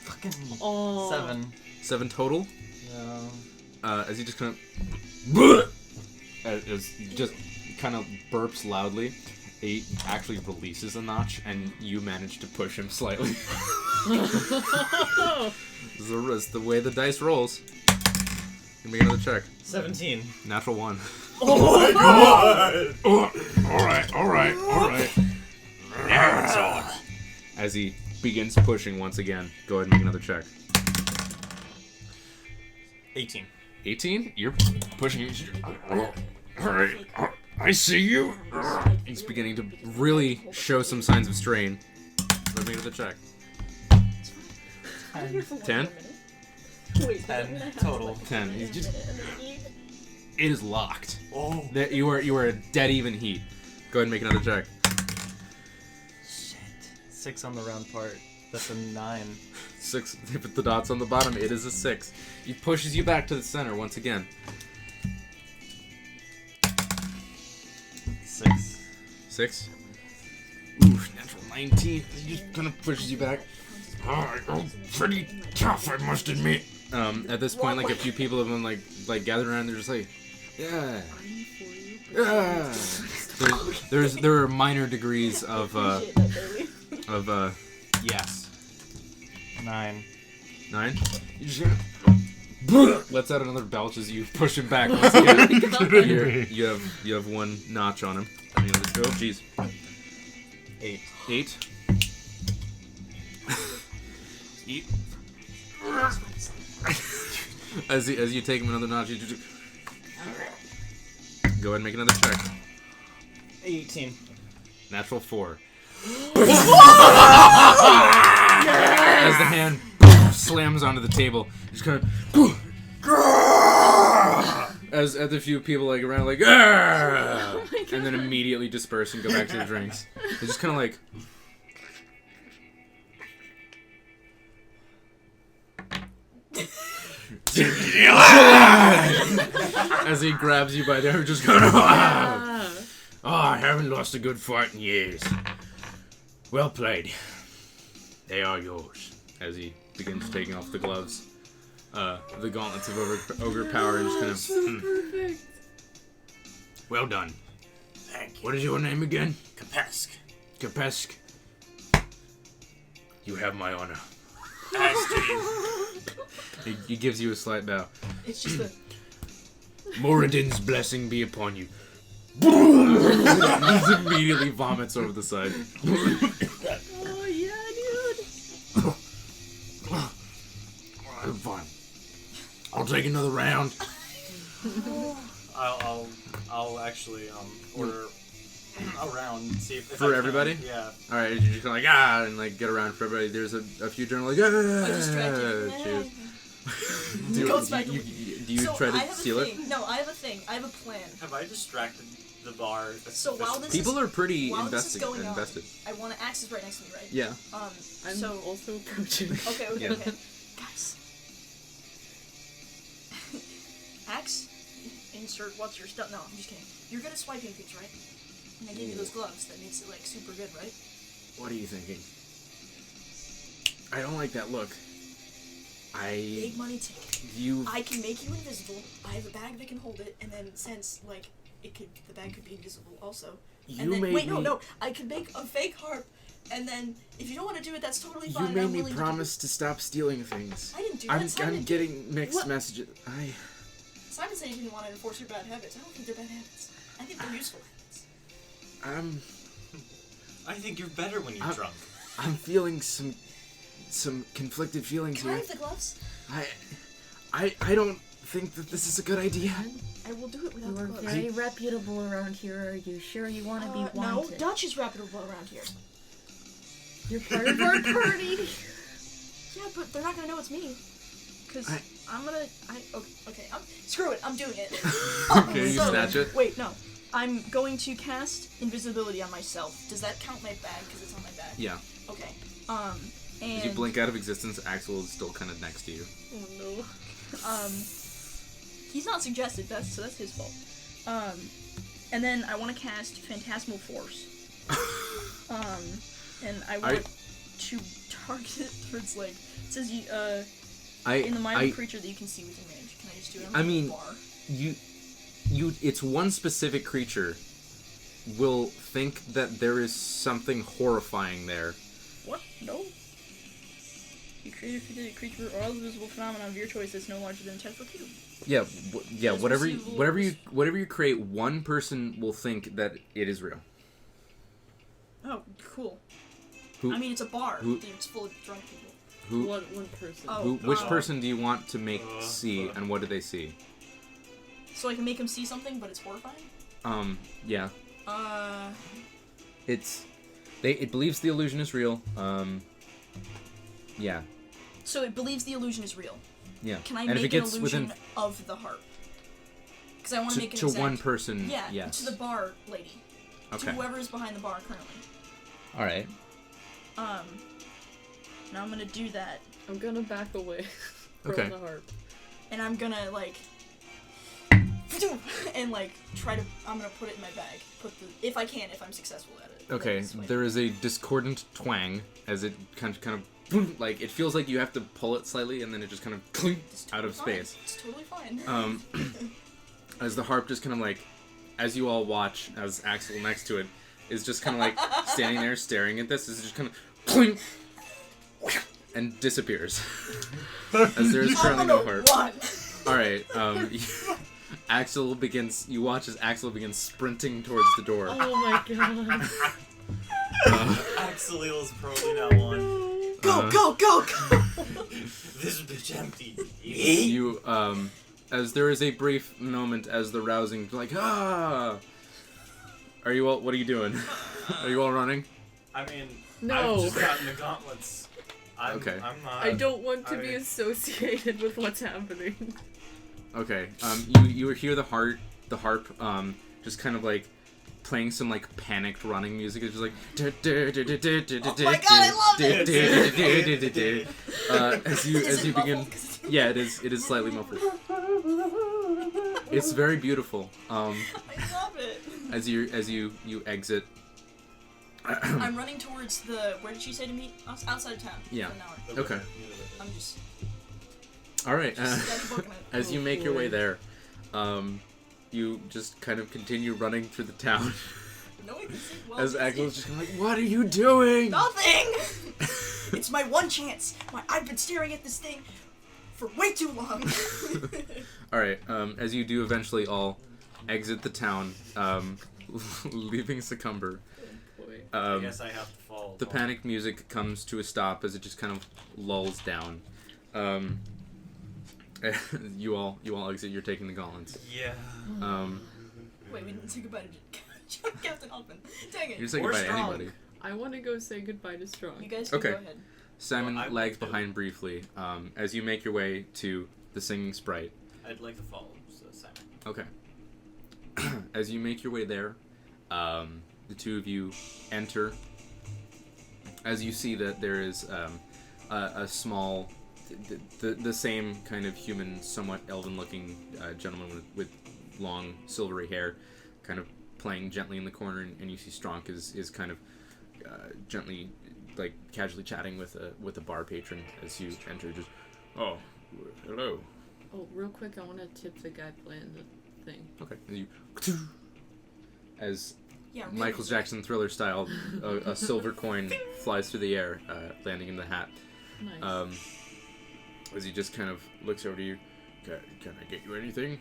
Fucking Oh. 7. 7 total. No. As he just kind of as he just kind of burps loudly, he actually releases a notch, and you manage to push him slightly. It's the way the dice rolls. You make another check. 17. Natural 1. Oh my god! All right. Now it's on. As he begins pushing once again, go ahead and make another check. 18. 18? You're pushing. Alright, I see you. He's beginning to really show some signs of strain. Let me another check. 10? Wait, 10 total. 10. He's just. It is locked. Oh. That you are a dead even heat. Go ahead and make another check. Shit. 6 on the round part. That's a 9. 6. If the dot's on the bottom, it is a 6. He pushes you back to the center once again. 6. 6. Oof, natural 19. He just kind of pushes you back. Oh, pretty tough, I must admit. At this point, like a few people have been like gathered around. They're just like, yeah. There are minor degrees of yes. 9. 9. You just lets out another belch as you push him back. Once again. You have one notch on him. I mean, let's go. Jeez. 8. Eat. As you take him another notch, you just go ahead and make another check. 18. Natural 4. As the hand slams onto the table, just kind of as the few people like around like and then immediately disperse and go back to their drinks. It's just kind of like as he grabs you by the arm, just kind of I haven't lost a good fight in years. Well played. They are yours. As he begins taking off the gloves, the gauntlets of ogre power just kind of. Perfect. Well done. Thank you. What is your name again? Kepesk. Kepesk. You have my honor. As do you. He gives you a slight bow. It's just a. Moradin's blessing be upon you. He immediately vomits over the side. Oh yeah, dude. Fine. I'll take another round. I'll actually order a round. See if For I can. everybody? Yeah. All right, you're just kind of like and like get around for everybody. There's a few journal like cheers. Do you try to steal it? No, I have a thing. I have a plan. Have I distracted the bar? So while this People are pretty while this is going invested. I want to Axe is right next to me, right? Yeah. I'm So also approaching. okay, Yeah. okay, guys. Axe, insert what's your stuff? No, I'm just kidding. You're good at swiping things, right? And I gave you those gloves. That makes it like super good, right? What are you thinking? I don't like that look. Big money ticket. You. I can make you invisible. I have a bag that can hold it, and then since like the bag could be invisible also. You And then made wait, me. no, I could make a fake harp, and then if you don't want to do it, that's totally You fine. I'm made me willing to promise to stop stealing things. I didn't do that. I'm Simon, getting mixed What? messages. Simon said he didn't want to enforce your bad habits. I don't think they're bad habits. I think they're useful habits. I think you're better when you're drunk. I'm feeling some conflicted feelings Can I here. have the gloves? I don't think that this is a good idea. I will do it without the You're gloves. very reputable around here. Are you sure you want to be No, wanted? Dutch is reputable around here. You're part of our party. Yeah, but they're not gonna know it's me. Cause I'm gonna. Okay. Screw it. I'm doing it. Okay, you snatch it. Wait, no. I'm going to cast invisibility on myself. Does that count my bag? Cause it's on my bag. Yeah. Okay. As And you blink out of existence, Axel is still kind of next to you. Oh no. he's not suggested. So that's his fault. And then I want to cast Phantasmal Force. And I want to target it towards like it says you in the mind of a creature that you can see within range. Can I just do it? I mean, bar? it's one specific creature will think that there is something horrifying there. What? No. You create a creature or other visible phenomenon of your choice that's no larger than 10 foot cube. Yeah, Those whatever receivables. whatever you create, one person will think that it is real. Oh, cool. Who- I mean, it's a bar. who- It's full of drunk people. Who? One person. Oh. Which person do you want to make see, and what do they see? So I can make him see something, but it's horrifying? Yeah. It believes the illusion is real. Yeah. So it believes the illusion is real. Yeah. Can I and if make it gets an illusion within of the harp? Because I want to make an to exact... one person, Yeah, yes. to the bar lady. Okay. To whoever is behind the bar currently. All right. Now I'm gonna do that, I'm gonna back away from Okay. the harp. and I'm gonna like, and like try to. I'm gonna put it in my bag. If I can, if I'm successful at it. Okay. That's what I There is a discordant twang as it kind of like it feels like you have to pull it slightly, and then it just kind of It's out of totally fine. space. It's totally fine. As the harp just kind of like, as you all watch, as Axel next to it is just kind of like standing there staring at this. Is just kind of clink, and disappears. As there is currently no heart. Run. All right. Axel begins. You watch as Axel begins sprinting towards the door. Oh my god. Axel is probably now on. Go. This bitch empty. You as there is a brief moment as the rousing like Are you all? What are you doing? Are you all running? I mean, No. I've just gotten the gauntlets. Okay. I'm not. I don't want to I be mean- associated with what's happening. Okay. You hear the harp just kind of like playing some like panicked running music. It's just like Oh my god, I love it. As you begin, yeah, it is slightly muffled. It's very beautiful. I love it. As you exit. I'm running towards the. Where did she say to meet? Outside of town. Yeah. For an hour. Okay. I'm just. All right. Steady booking it. As you make your way there, you just kind of continue running through the town. No, we can see well. As Axel's just kind of like, "What are you doing?" Nothing. It's my one chance. I've been staring at this thing for way too long. All right. As you do eventually all exit the town, leaving Succumber. I guess I have to fall. The panic music comes to a stop as it just kind of lulls down. You all exit. You're taking the gauntlets. Yeah. Wait, we didn't say goodbye to Captain Hoffman. Dang it. You're saying Or goodbye to Strong. anybody. I want to go say goodbye to Strong. You guys can Okay. go ahead. Simon Well, I lags would too. behind briefly as you make your way to the singing sprite. I'd like to follow Simon. Okay. As you make your way there, the two of you enter. As you see that there is a small, the same kind of human, somewhat elven-looking gentleman with long silvery hair, kind of playing gently in the corner, and you see Stronk is kind of gently, like casually chatting with a bar patron as you enter. Just, oh, hello. Oh, real quick, I want to tip the guy playing the thing. Okay. As Yeah. Michael Jackson Thriller style, a silver coin flies through the air, landing in the hat. Nice. As he just kind of looks over to you, can I get you anything?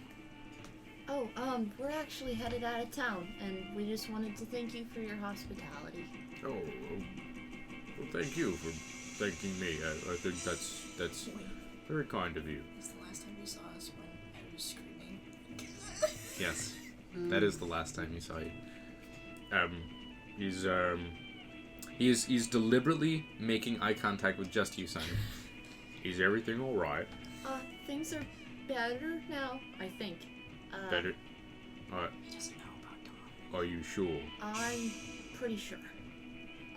Oh, we're actually headed out of town, and we just wanted to thank you for your hospitality. Oh, well, thank you for thanking me. I think that's Wait, very kind of you. is the last time you saw us when I was screaming? Yes, that is the last time you saw you. He's deliberately making eye contact with just you, Simon. Is everything all right? Things are better now, I think. Better. He doesn't know about Dawn. Are you sure? I'm pretty sure.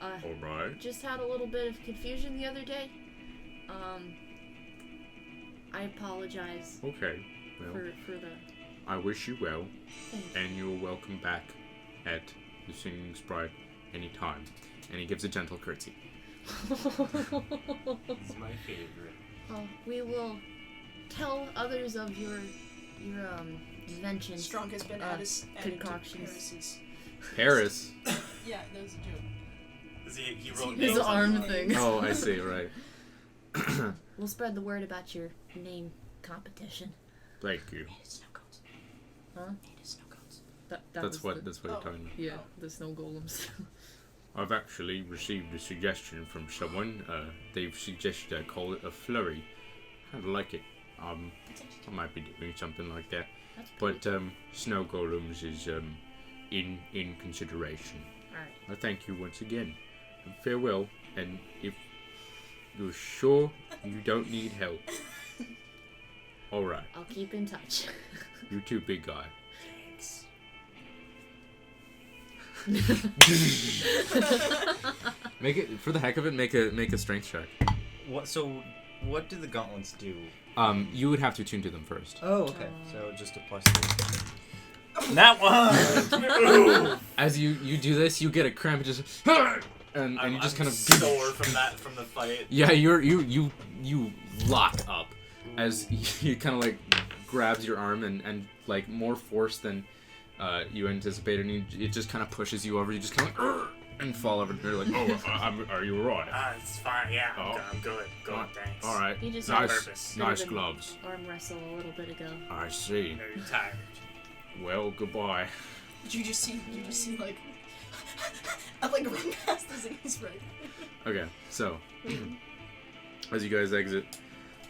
All right. Just had a little bit of confusion the other day. I apologize Okay. Well, for the... I wish you well, Thank you. and you're welcome back at the Singing Sprite anytime. And he gives a gentle curtsy. He's my favorite. We will tell others of your inventions. Strong has been added to concoctions. Paris's. Paris. Yeah, that was a joke. He wrote His names on arm it. thing. Oh, I see. Right. We'll spread the word about your name competition. Thank you. It is snow cones. Huh? It is snow cones. That's what you're Oh. talking about. Yeah, the snow golems. I've actually received a suggestion from someone. They've suggested I call it a flurry. I like it. I might be doing something like that. That's But snow golems is in consideration. Alright. I thank you once again. And farewell. And if you're sure you don't need help, all right. I'll keep in touch. You too, big guy. Make it for the heck of it. Make a strength check. What? So, what do the gauntlets do? You would have to attune to them first. Oh, okay. So just a +3. That one. As you do this, you get a cramp. And just and you just kind of sore from the fight. Yeah, you lock up as he kind of like grabs your arm and like more force than you anticipated, and it just kind of pushes you over. You just kind of and fall over. They're like, "Oh, are you alright? It's fine. Yeah, Oh. I'm good. Good, thanks. All right. He just On Nice, purpose. nice Should've been- gloves. Arm wrestle a little bit ago. I see. Very tired. Well, goodbye." You just see like, I like run past this and he's right. Okay, so as you guys exit,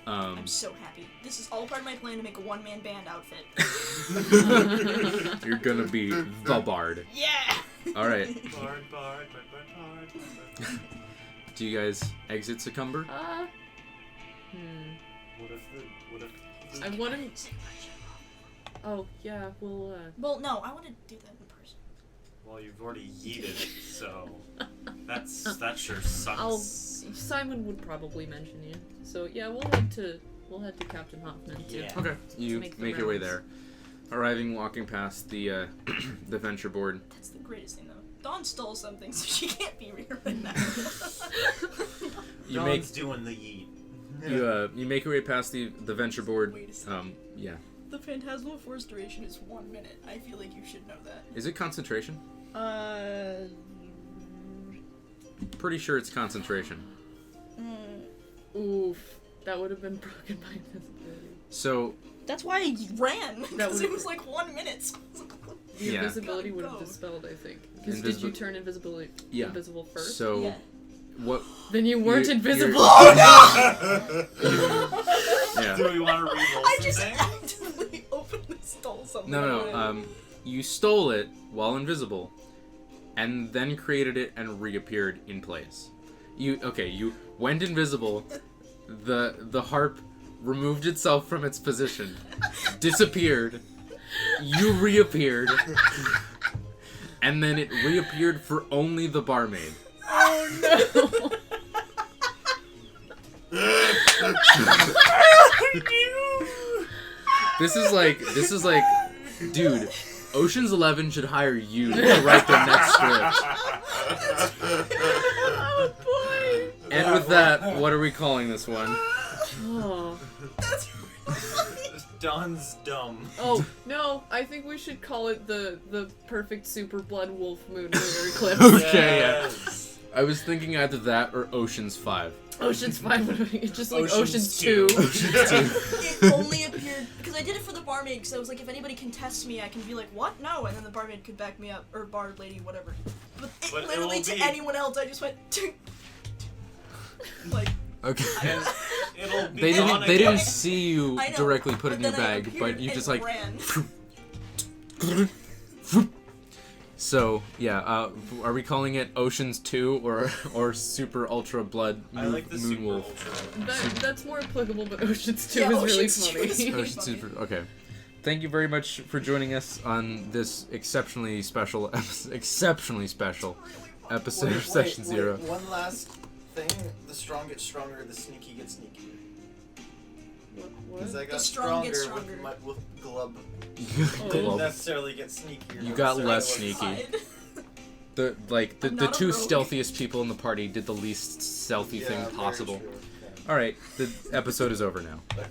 I'm so happy. This is all part of my plan to make a one-man band outfit. you're gonna be the bard. Yeah. All right. Bard. Do you guys exit Succumber? What if I want to. Oh yeah, we'll. Well, no, I want to do that in person. Well, you've already yeeted, so that sure sucks. Simon would probably mention you. So yeah, we'll head to Captain Hoffman too. Yeah. Okay. You make make the your way rounds. there. Arriving, walking past the the venture board. That's the greatest thing, though. Dawn stole something, so she can't be here right now. You Dawn's doing the yeet. you make your way past the venture board. Wait a second. Yeah. The Phantasmal Force duration is 1 minute. I feel like you should know that. Is it concentration? Uh. Pretty sure it's concentration. Oof, that would have been broken by invisibility. So That's why I ran, because it would've- was like 1 minute. So The Yeah. invisibility Gotta would have go. dispelled, I think. Because did you turn invisible first? So yeah. what? Then you weren't you're- invisible. Yeah. Do we want to re-roll I just something? actively openly stole something. No. You stole it while invisible, and then created it and reappeared in place. You went invisible. The harp removed itself from its position, disappeared. You reappeared, and then it reappeared for only the barmaid. Oh no! This is like, dude. Ocean's 11 should hire you to write their next script. Oh boy! And with that, what are we calling this one? Oh. Dawn's dumb. Oh no! I think we should call it the perfect super blood wolf moon lunar eclipse. Okay, Yes. I was thinking either that or Ocean's 5. Ocean's 5 would be just like Ocean's Ocean's 2. It only appeared because I did it for the barmaid. Because I was like, if anybody contests me, I can be like, what? No, and then the barmaid could back me up, or bard lady, whatever. But But it literally will to be- anyone else, I just went like. Okay. And it'll be They gone didn't again. see you I know, directly put it but in your then I bag, appeared but you and just like. ran. So yeah, are we calling it Ocean's 2 or Super Ultra Blood I like the Moon super Wolf? ultra. That's more applicable, but Ocean's 2 Yeah, is really Ocean's 2 funny. is really Ocean's funny. Super. Okay. Thank you very much for joining us on this exceptionally special episode of Session Zero. One last thing. The strong get stronger, the sneaky get sneakier. Because I What? got strong get stronger stronger. with glub. Oh. Didn't Glub. necessarily get sneakier. You got necessarily less was sneaky. Fine. The I'm the not a two rogue. stealthiest people in the party did the least stealthy Yeah, thing very possible. true. All right, the episode is over now. Okay.